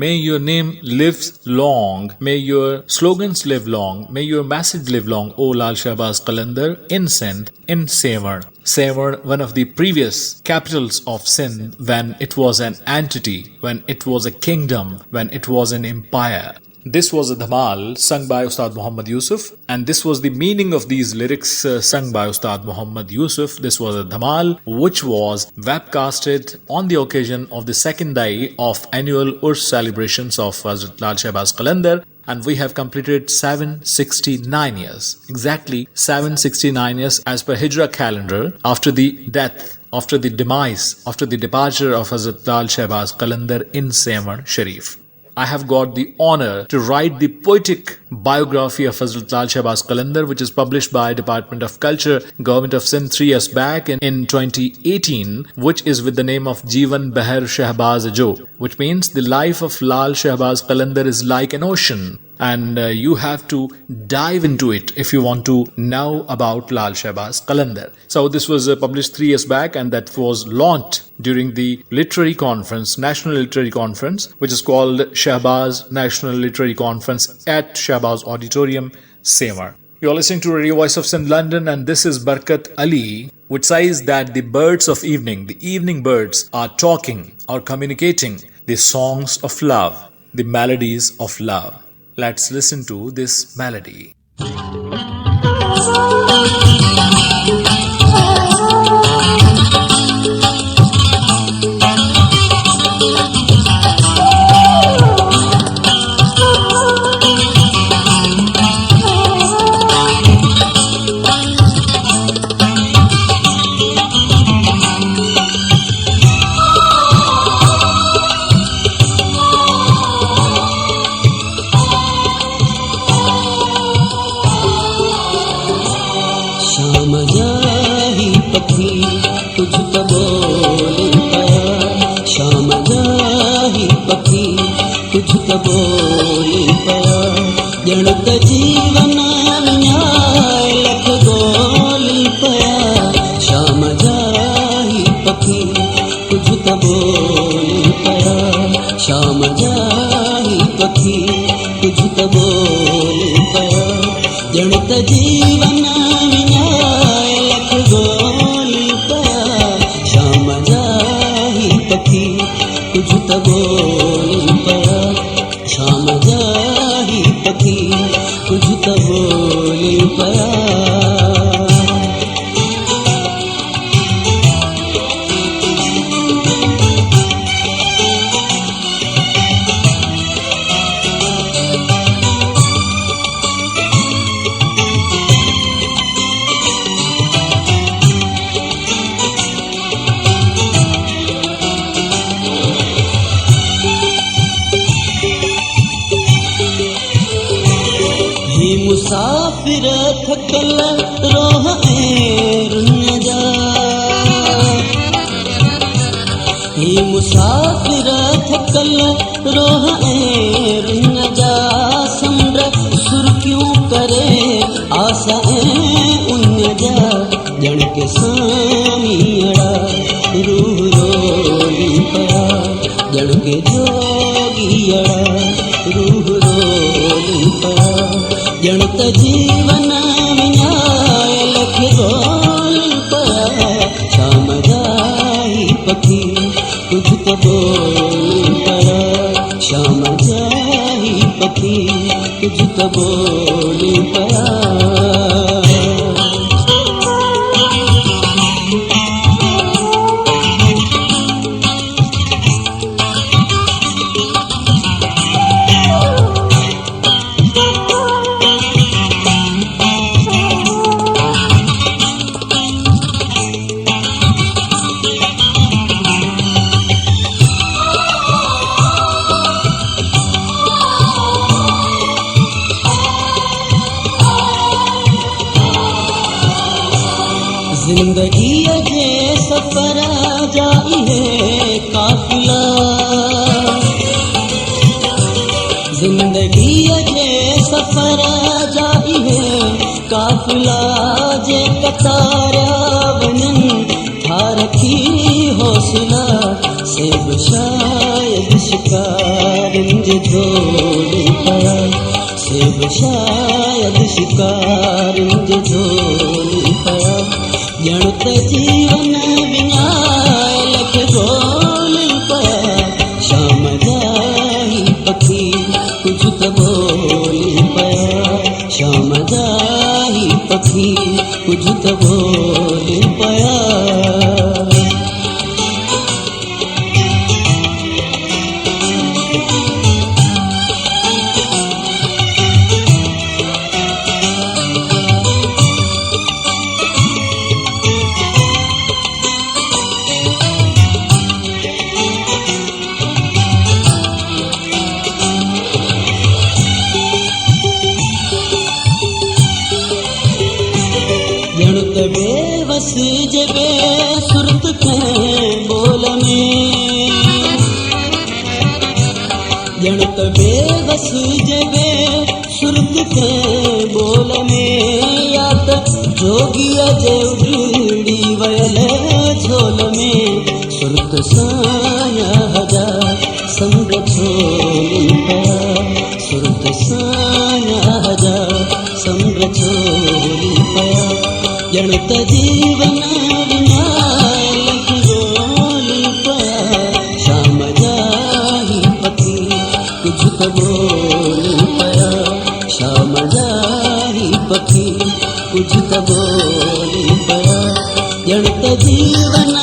May your name live long. May your slogans live long. May your message live long, O Lal Shahbaz Qalandar, in Sindh, in Sewar. Sewar, one of the previous capitals of Sindh, when it was an entity, when it was a kingdom, when it was an empire. This was a dhamal sung by Ustad Muhammad Yusuf, and this was the meaning of these lyrics sung by Ustad Muhammad Yusuf. This was a dhamal which was webcasted on the occasion of the second day of annual Urs celebrations of Hazrat Lal Shahbaz Qalandar, and we have completed 769 years. Exactly 769 years as per Hijra calendar after the death, after the demise, after the departure of Hazrat Lal Shahbaz Qalandar in Sewar Sharif. I have got the honor to write the poetic biography of Hazrat Lal Shahbaz Qalandar, which is published by Department of Culture, Government of Sindh 3 years back in 2018, which is with the name of Jeevan Beher Shahbaz Jo, which means the life of Lal Shahbaz Qalandar is like an ocean. And you have to dive into it if you want to know about Lal Shahbaz Qalandar. So this was published 3 years back, and that was launched during the literary conference, National Literary Conference, which is called Shahbaz National Literary Conference at Shahbaz Auditorium, Sewar. You're listening to Radio Voice of Sindh, London, and this is Barkat Ali, which says that the birds of evening, the evening birds, are talking or communicating the songs of love, the melodies of love. Let's listen to this melody. जणत जीवन न्याय लख गोली पया शाम जाही पखी कुछ त बोली पया शाम जाही पखी कुछ त बोली पया जणत जीवन न्याय लख गोली पया शाम जाही पखी कुछ त बोली पया शाम जाही पखी कुछ त बोली पया मुसाफिर थकल रोह रुन जा ही मुसाफिर थकल रोह रुन जा समुंड सुर्खियों करे आसा उन जा जण के सामियड़ा रूह रोली पया जण के जोगियड़ा रूह रोली पया जण त जीवन विञाय लख गोल पया शाम जाई पखी कुछ त बोल पया शाम जाई पखी कुछ त बोल पया जिंदगी जे सफर जाई है काफिला जिंदगी जे सफर जाई है काफिला जे कतारा वनन थारखी हौसला से शायद शिकारिन जे झोली पया से शायद शिकारिन जे झोली पया जण त जीवन विञाय लख गोल पया शाम जाई पखी कुछ त बोल पया शाम जाई पखी कुछ त बोल पया बेवस जबे सुरत के बोल में जणत बेवस जबे सुरत के बोल में यात जोगिया जे उड़ी वयल झोल में सुरत साया हजार संग छोली पया सुरत साया हजार संग छोली पया जण त जीवन विञाय लख गोल पया शाम जाई पखी कुछ त बोल पया शाम जाई पखी कुछ त बोल पया जण त जीवन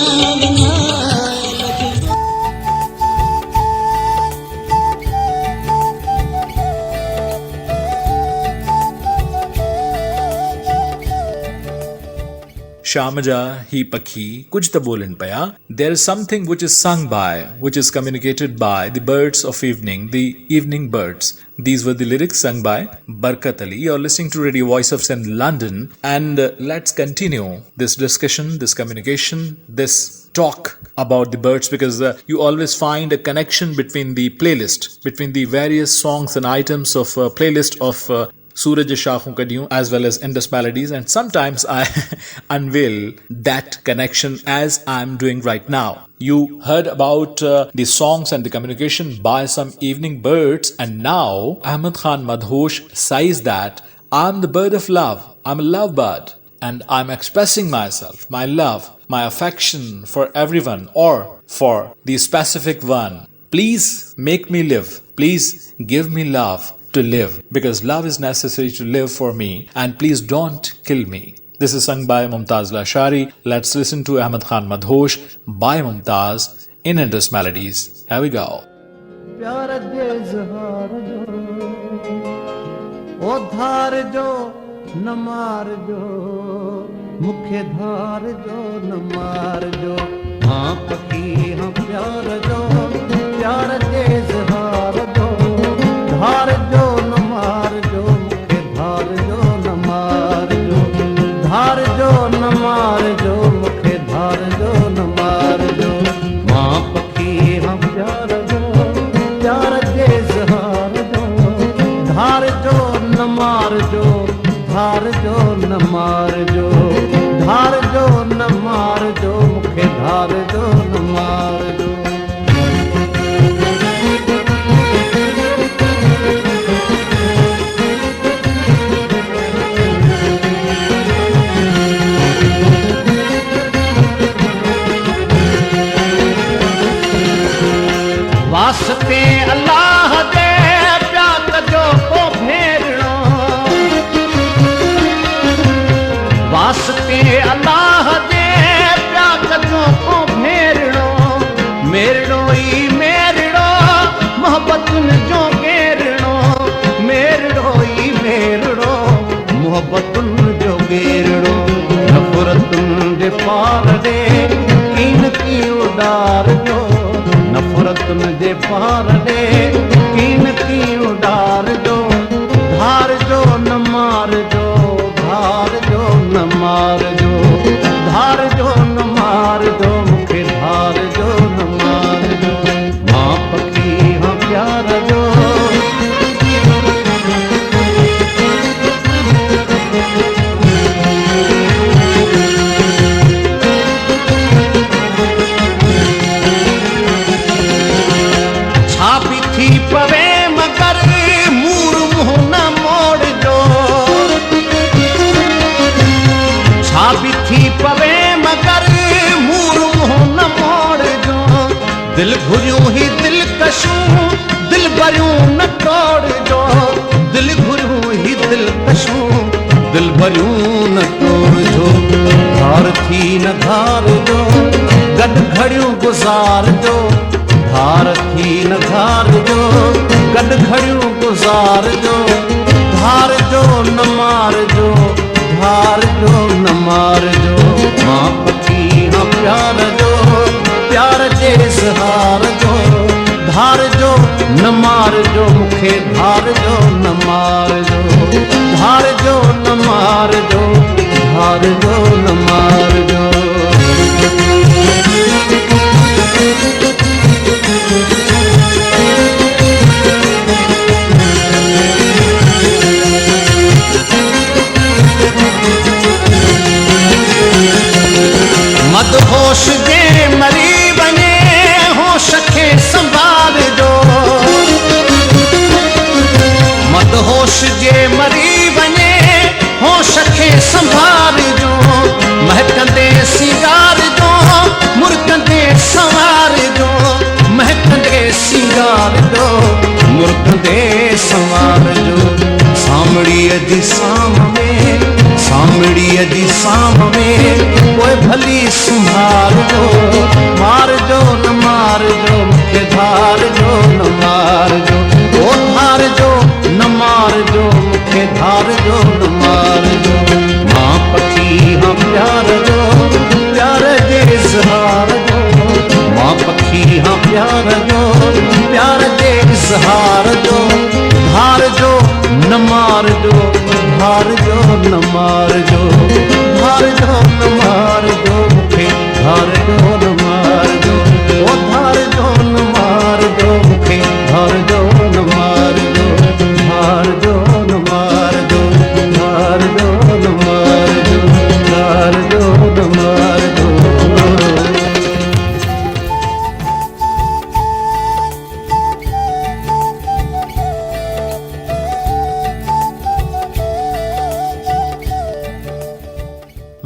विञाय लख Shamaja hi pakhi kuch ta bolen paya. There is something which is sung by, which is communicated by the birds of evening, the evening birds. These were the lyrics sung by Barkat Ali. You're listening to Radio Voice of Sindh, London, and let's continue this discussion, this communication, this talk about the birds, because you always find a connection between the playlist, between the various songs and items of playlist of Suraj Shaakhon Kadiyun as well as Indus Melodies, and sometimes I unveil that connection as I'm doing right now. You heard about the songs and the communication by some evening birds, and now Ahmad Khan Madhosh says that I'm the bird of love, I'm a love bird, and I'm expressing myself, my love, my affection for everyone or for the specific one. Please make me live, please give me love to live, because love is necessary to live for me, and please don't kill me. This is sung by Mumtaz Lashari. Let's listen to Ahmad Khan Madhosh by Mumtaz in Indus Melodies. Here we go. प्यार दे इज़हार जो ओ धार जो न मार जो मुखे धार जो न मार जो हाँ पखी हाँ प्यार जो प्यार दे इज़हार जो धार जो न मार जो मुखे धार जो न मारजो मूंखे धार जो न मारजो मां पखी हाँ प्यार जो प्यार जे इज़हार जो धार जो न मारजो धार जो न मारजो धार जो न मारजो मूंखे धार जो न मारजो वास्ते अल्लाह दे प्यार जो को भेड़ो वास्ते अल्लाह दे प्यार जो को भेड़ो मेरड़ो ई मेरड़ो मोहब्बतुन जो घेरड़ो मेरड़ो ई मेरड़ो मोहब्बतुन जो घेरड़ो नफ़रतुन जे पार दे कीन की उडार जो नफ़रतुन जे पार दे कीन की उडार जो धार जो न मार जो धार जो न मार जो धार जो न मार जो मूंखे धार जो न मार जो मां पखी हाँ प्यार जो पवे मगर मूर मुंह न मोड़ जो छाबी थी पवे मगर मूर मुंह न मोड़ जो दिल घुरियूं ही दिल कशूं दिल भरियूं न तोड़ जो दिल घुरियूं ही दिल कशूं दिल भरियूं न तोड़ जो धार थी न धार जो गॾु घड़ियूं गुज़ार जो धार थी न धार जो गॾु घड़ियूं गुज़ार जो धार जो न मार जो धार जो न मार जो मां पखी हाँ प्यार जो प्यार जे इज़हार जो धार जो न मार जो मूंखे धार जो न मार जो धार जो न मार जो धार जो न मार जो मदहोश जे मरी वञे होश खे संभाल जो मदहोश जे मरी वञे होश खे संभाल जो महकंदे सिंगार जो मुर्कंदे संवार जो महकंदे सिंगार जो मुर्कंदे संवार जो सामड़ीअ जी साम में सामड़ीअ जी साम में कोई भली संभाल जो मार जो न मार जो मूंखे धार जो न मार जो ओ धार जो न मार जो मूंखे धार जो न मार जो मां पखी हाँ प्यार जो प्यार जे इज़हार जो मां पखी हाँ प्यार जो प्यार जे इज़हार जो धार जो न मार जो धार जो न मार जो धार जो न मार जो मूंखे धार जो न मार जो ओ धार जो न मार जो मूंखे धार जो न मार जो धार जो न मार जो धार जो न मार जो धार जो न मार जो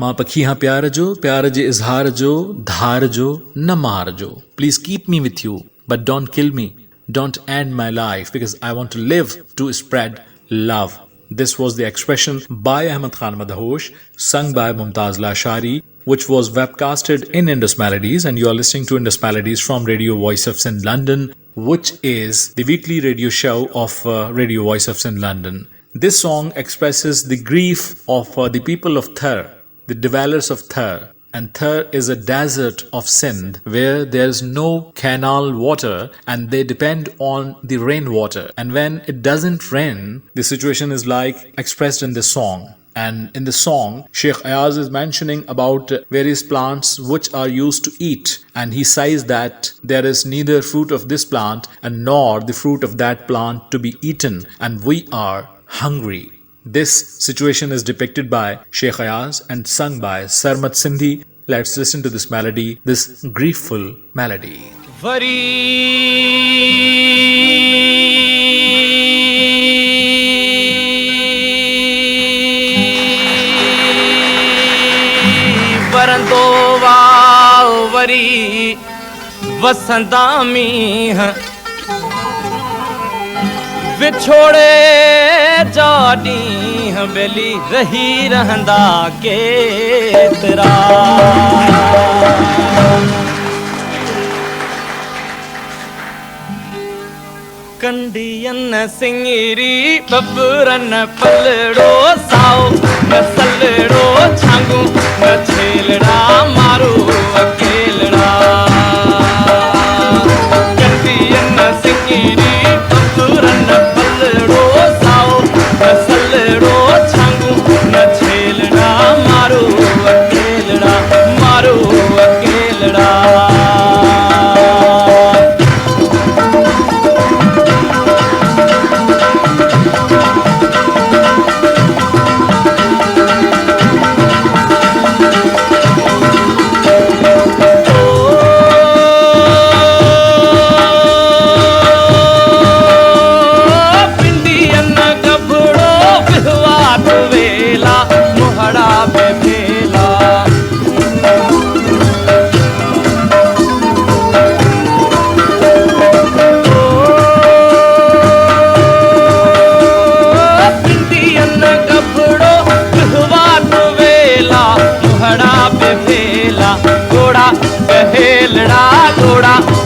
मां पखी हाँ प्यार जे इज़हार जो धार जो न मार जो. Please keep me with you, but don't kill me. Don't end my life, because I want to live to spread love. This was the expression by Ahmad Khan Madhosh, sung by Mumtaz Lashari, which was webcasted in Indus Melodies, and you are listening to Indus Melodies from Radio Voice of Sin London, which is the weekly radio show of Radio Voice of Sin London. This song expresses the grief of the people of Thar, the dwellers of Thar. And Thar is a desert of Sindh where there is no canal water and they depend on the rainwater. And when it doesn't rain, the situation is like expressed in this song. And in the song, Sheikh Ayaz is mentioning about various plants which are used to eat. And he says that there is neither fruit of this plant and nor the fruit of that plant to be eaten, and we are hungry. This situation is depicted by Sheikh Ayaz and sung by Sarmat Sindhi. Let's listen to this melody, this griefful melody. वरंदो वाव वरी वसंदा मींह विछोड़े जा ॾींह बेली रही रहंदा केतिरा कंडियन सिंगरी बबरन पलड़ो साओ न सलड़ो छांगू न छेलड़ा मारो अकेलड़ा कंडियन सिंगरी बबरन पलड़ो साओ न सलड़ो छांगू न छेलड़ा मारो अकेलड़ा मारो अकेलड़ा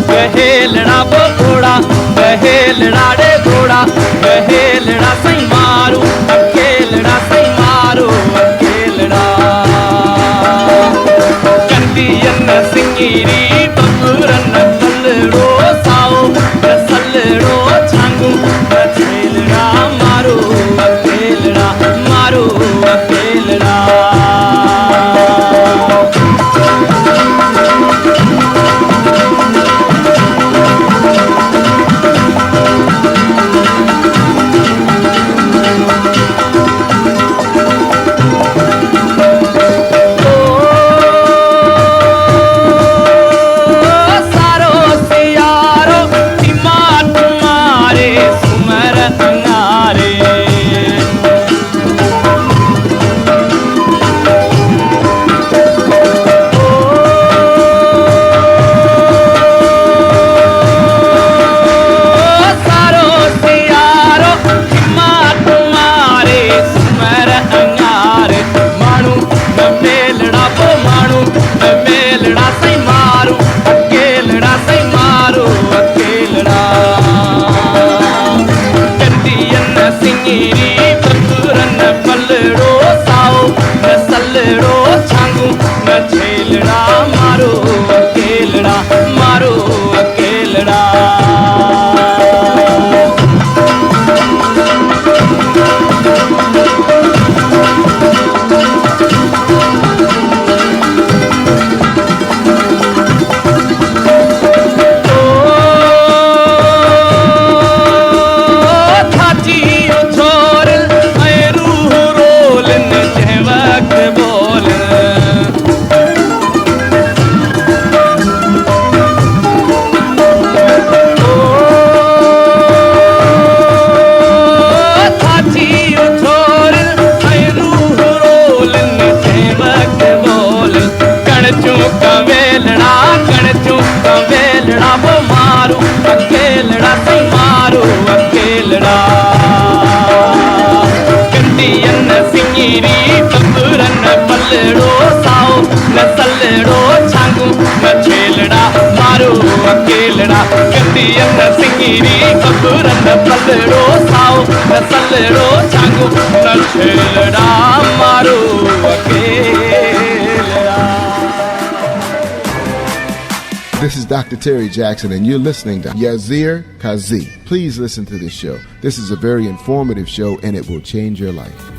गहेलड़ा वो घोड़ा गहेलड़ा रे घोड़ा गहेलड़ा सही मारू अकेलड़ा सही मारू अकेलड़ा कंदियन सिंगरी बबरन पलड़ो साओ न सलड़ो छांगू न छेलड़ा मारू अकेलड़ा मारू अकेलड़ा अकेलड़ा कंदियन सिंगरी बबरन पलड़ो साओ न सलड़ो छांगू न छेलड़ा मारो अकेलड़ा. This is Dr. Terry Jackson, and you're listening to Yazir Kazi. Please listen to this show. This is a very informative show, and it will change your life.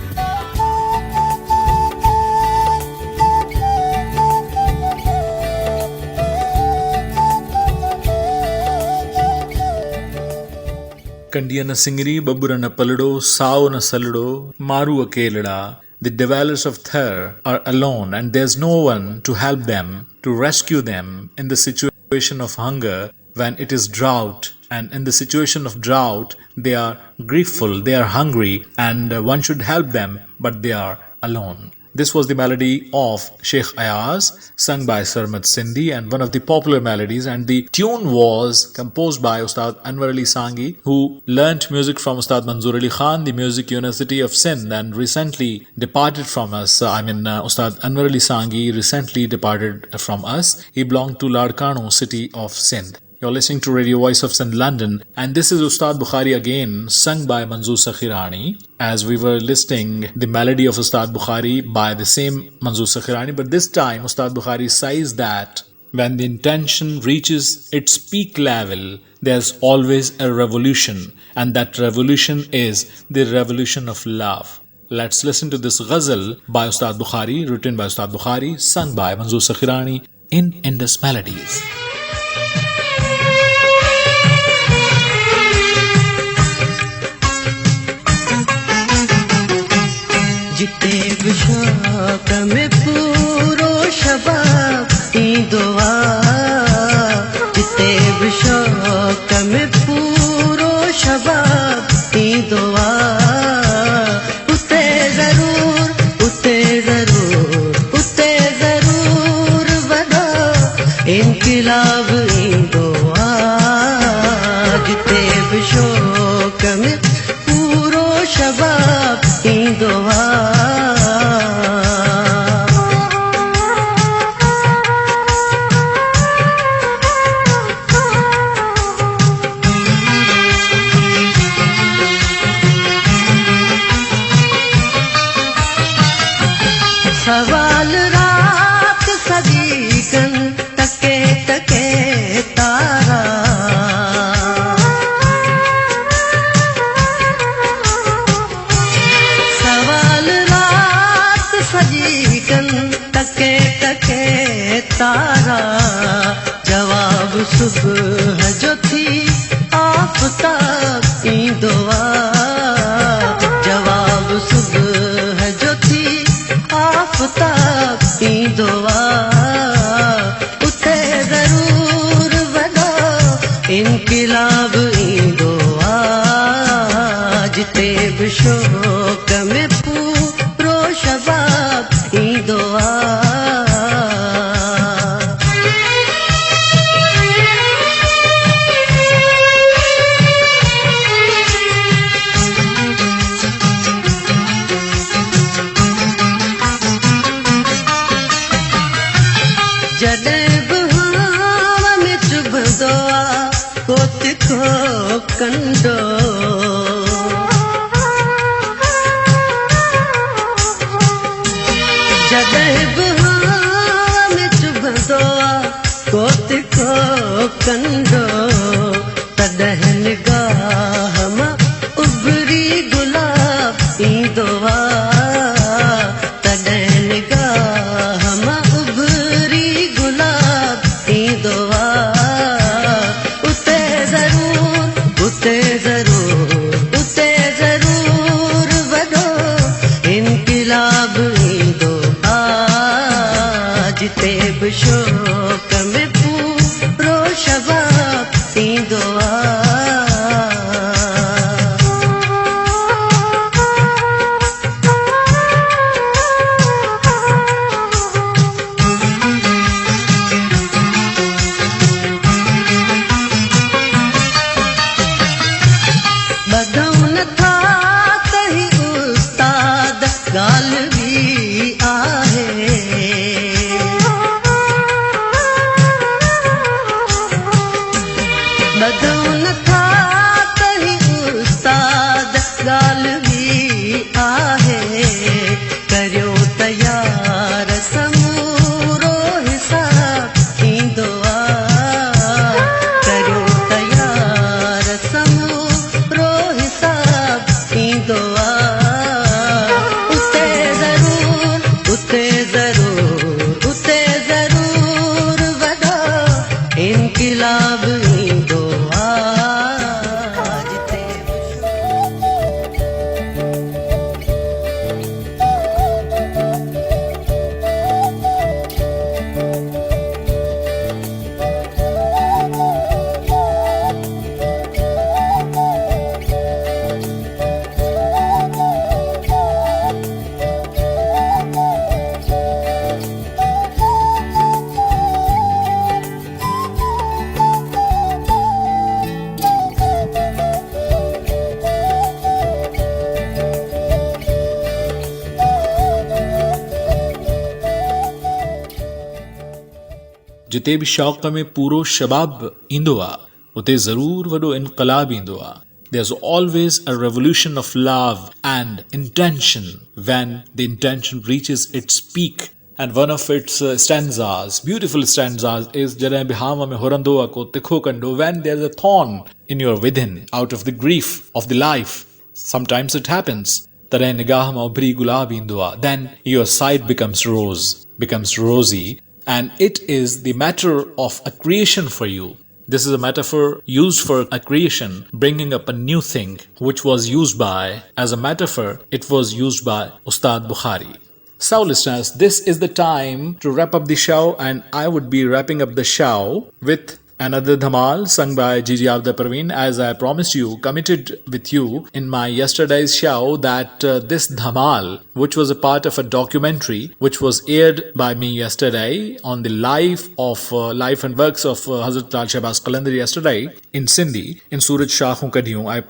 Kandiya na singiri, babura na palado, sao na salado, maru akelada. The dwellers of Thar are alone and there's no one to help them, to rescue them in the situation of hunger when it is drought. And in the situation of drought, they are griefful, they are hungry, and one should help them, but they are alone. This was the melody of Sheikh Ayaz, sung by Sarmad Sindhi, and one of the popular melodies. And the tune was composed by Ustad Anwar Ali Sanghi, who learnt music from Ustad Manzoor Ali Khan, the Music University of Sindh, and recently departed from us. Ustad Anwar Ali Sanghi recently departed from us. He belonged to Ladkano city of Sindh. You're listening to Radio Voice of Sindh, London, and this is Ustad Bukhari again, sung by Manzoor Sakhirani, as we were listening the melody of Ustad Bukhari by the same Manzoor Sakhirani. But this time, Ustad Bukhari says that when the intention reaches its peak level, there's always a revolution, and that revolution is the revolution of love. Let's listen to this ghazal by Ustad Bukhari, written by Ustad Bukhari, sung by Manzoor Sakhirani in Indus Melodies. जिते बिशौक में पूरो शबाब ई दुआ जिते बिशौक में पूरो शबाब ई दुआ उते जरूर वदा इनकलाब ई दुआ जिते बिशौक में पूरो शबाब ई दुआ सवाल रात सजी कन तके तके तारा सवाल रात सजी कन तके तके तारा जवाब सुबह जो थी आफताब ई दुआ जवाब सुबह जो थी आफताब ई दुआ उते जरूर वदा इनकलाब ई दुआ जिते बिशौक में पूरो शबाब ई दुआ कंडो जॾहिं बि हवा में चुभंदो आहे कोत को कंडो तॾहिं निगाह मां उभरी गुलाब ईंदो आहे तॾहिं निगाह मां उभरी गुलाब ईंदो आहे उते जरूर वॾो इनकलाब ईंदो जिते बिशौक में पूरो शबाब ईंदो जिते भी शौक़ में पूरो शबाब ईंदो आहे उते ज़रूर वॾो इनक़लाब ईंदो आहे. There's always a revolution of love and intention when the intention reaches its peak. And one of its stanzas, beautiful stanzas, is Jadai Bihama me horando ako tikho kando, when there's a thorn in your within, out of the grief of the life. Sometimes it happens. Tare nigah ma ubri gulab indua. Then your sight becomes rosy, and it is the matter of a creation for you. This is a metaphor used for a creation, bringing up a new thing, which was used by, as a metaphor, it was used by Ustad Bukhari. So listeners, this is the time to wrap up the show, and I would be wrapping up the show with another dhamal sung by Gigi Avda Parveen. As I promised you, committed with you in my yesterday's show, that this dhamal, which was a part of a documentary which was aired by me yesterday on the life and works of Hazrat Lal Shahbaz Qalandar yesterday in Sindhi, in Suraj Shaakhon Kadiyun, I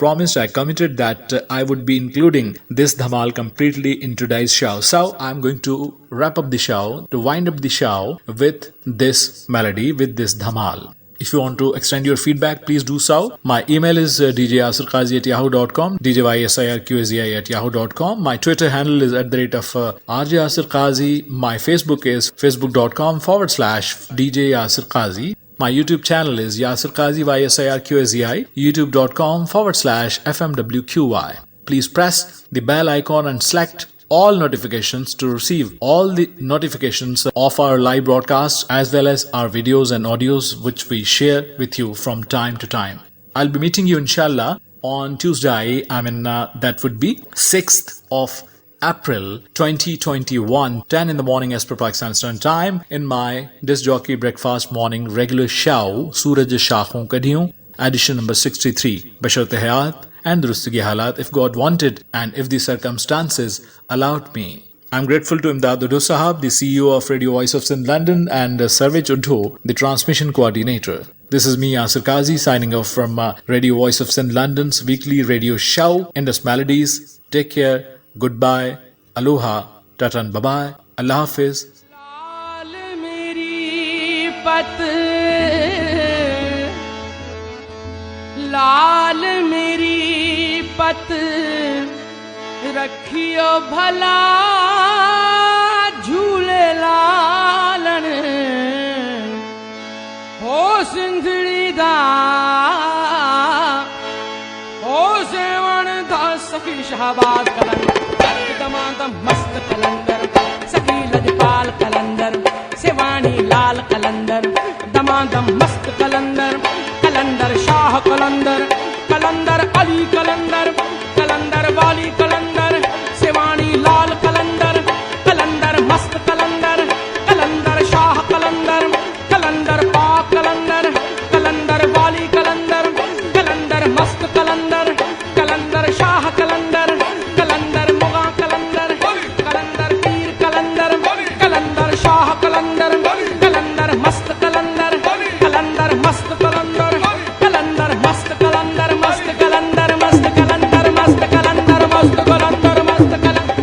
committed that I would be including this dhamal completely in today's show. So I'm going to wrap up the show, to wind up the show with this melody, with this dhamal. If you want to extend your feedback, please do so. My email is djasirqazi@yahoo.com, djyasirqazi@yahoo.com. My Twitter handle is @RJAsirqazi. My Facebook is facebook.com/DJ Yasir Qazi. My YouTube channel is Yasir Qazi YSIRQAZI, youtube.com/FMWQY. Please press the bell icon and select all notifications to receive all the notifications of our live broadcasts, as well as our videos and audios which we share with you from time to time. I'll be meeting you inshallah on Tuesday. That would be 6th of April 2021, 10 in the morning as per Pakistan Standard Time, in my Disc Jockey Breakfast Morning regular show, Suraj Shaakhon Kadiyun, edition number 63, Basharte Hayat and Durustigi Halat, if God wanted and if the circumstances allowed me. I'm grateful to Imdad Udho Sahab, the CEO of Radio Voice of Sindh London, and Sarvej Udho, the transmission coordinator. This is me, Yasir Qazi, signing off from Radio Voice of Sindh London's weekly radio show, Indus Melodies. Take care, goodbye, aloha, tata and bye-bye, Allah Hafiz. लाल मेरी पत रखियो भला झूले लालन हो सिंधड़ी दा हो सेवण दा सखी शहबाज कलंदर दमादम मस्त कलंदर सखी लजपाल कलंदर सेवानी लाल कलंदर दमादम मस्त कलंदर कलंदर शाह कलंदर कलंदर अली कलंदर कलंदर वाली कलंदर सेवानी लाल कलंदर कलंदर मस्त कलंदर कलंदर शाह कलंदर कलंदर पाक कलंदर कलंदर वाली कलंदर कलंदर मस्त कलंदर कलंदर शाह कलंदर कलंदर मुगा कलंदर कलंदर पीर कलंदर कलंदर शाह कलंदर कलंदर मस्त कलंदर कलंदर मस्त कलंदर कलंदर मस्त कलंदर मस्त कलंदर मस्त कलंदर मस्त कलंदर मस्त कलंदर मस्त कलंदर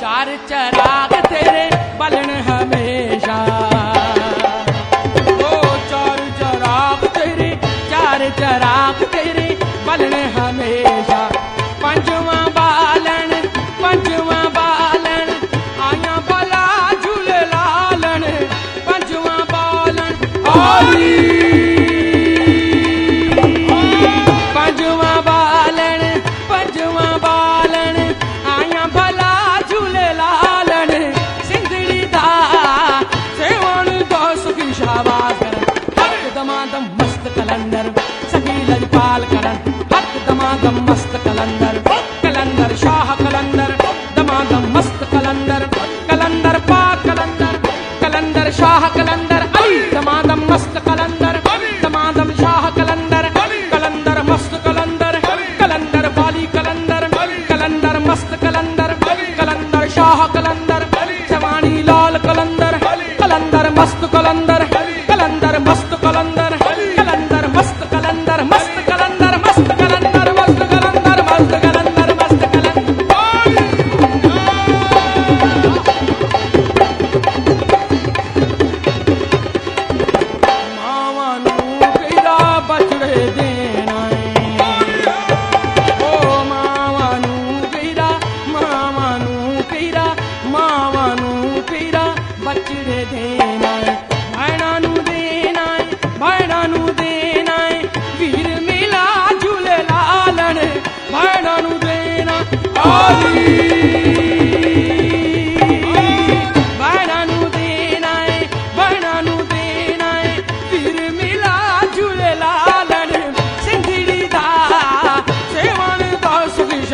चार चराग तेरे बलन हमेशा ओ चार चराग तेरे बलन हमेशा पंजवा बालन आया भला झूले लालन पंजवा बालन आली पंजवा बालन आया भला झूले लालन सिंधड़ी दा सेवण दो सुखी शाबाज हक दमादम मस्त कलंदर सखी लजपाल करन हक दमादम मस्त कलंदर कलंदर शाह कलंदर दमादम मस्त कलंदर कलंदर पाक कलंदर कलंदर शाह कलंदर अली दमादम मस्त कलंदर दमादम शाह कलंदर कलंदर मस्त कलंदर कलंदर वाली कलंदर कलंदर मस्त कलंदर कलंदर शाह कलंदर जवानी लाल कलंदर कलंदर मस्त कलंदर कलंदर मस्त कलंदर कलंदर मस्त कलंदर मस्त कलंदर मस्त कलंदर मस्त कलंदर मस्त कलंदर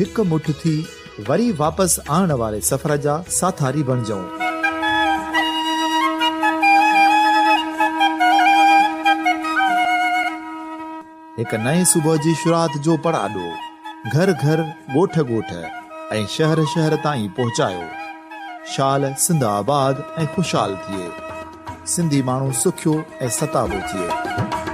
हिकु मुठ थी वरी वापसि आणण वारे सफ़र जा साथारी बणिजऊं। हिकु नए सुबुह जी शुरूआत जो पड़ाॾो घर घर ॻोठ ॻोठ ऐं शहर शहर ताईं पहुचायो। शाल सिंध आबाद ऐं ख़ुशहाल थिए, सिंधी माण्हू सुखियो ऐं सताबो थिए।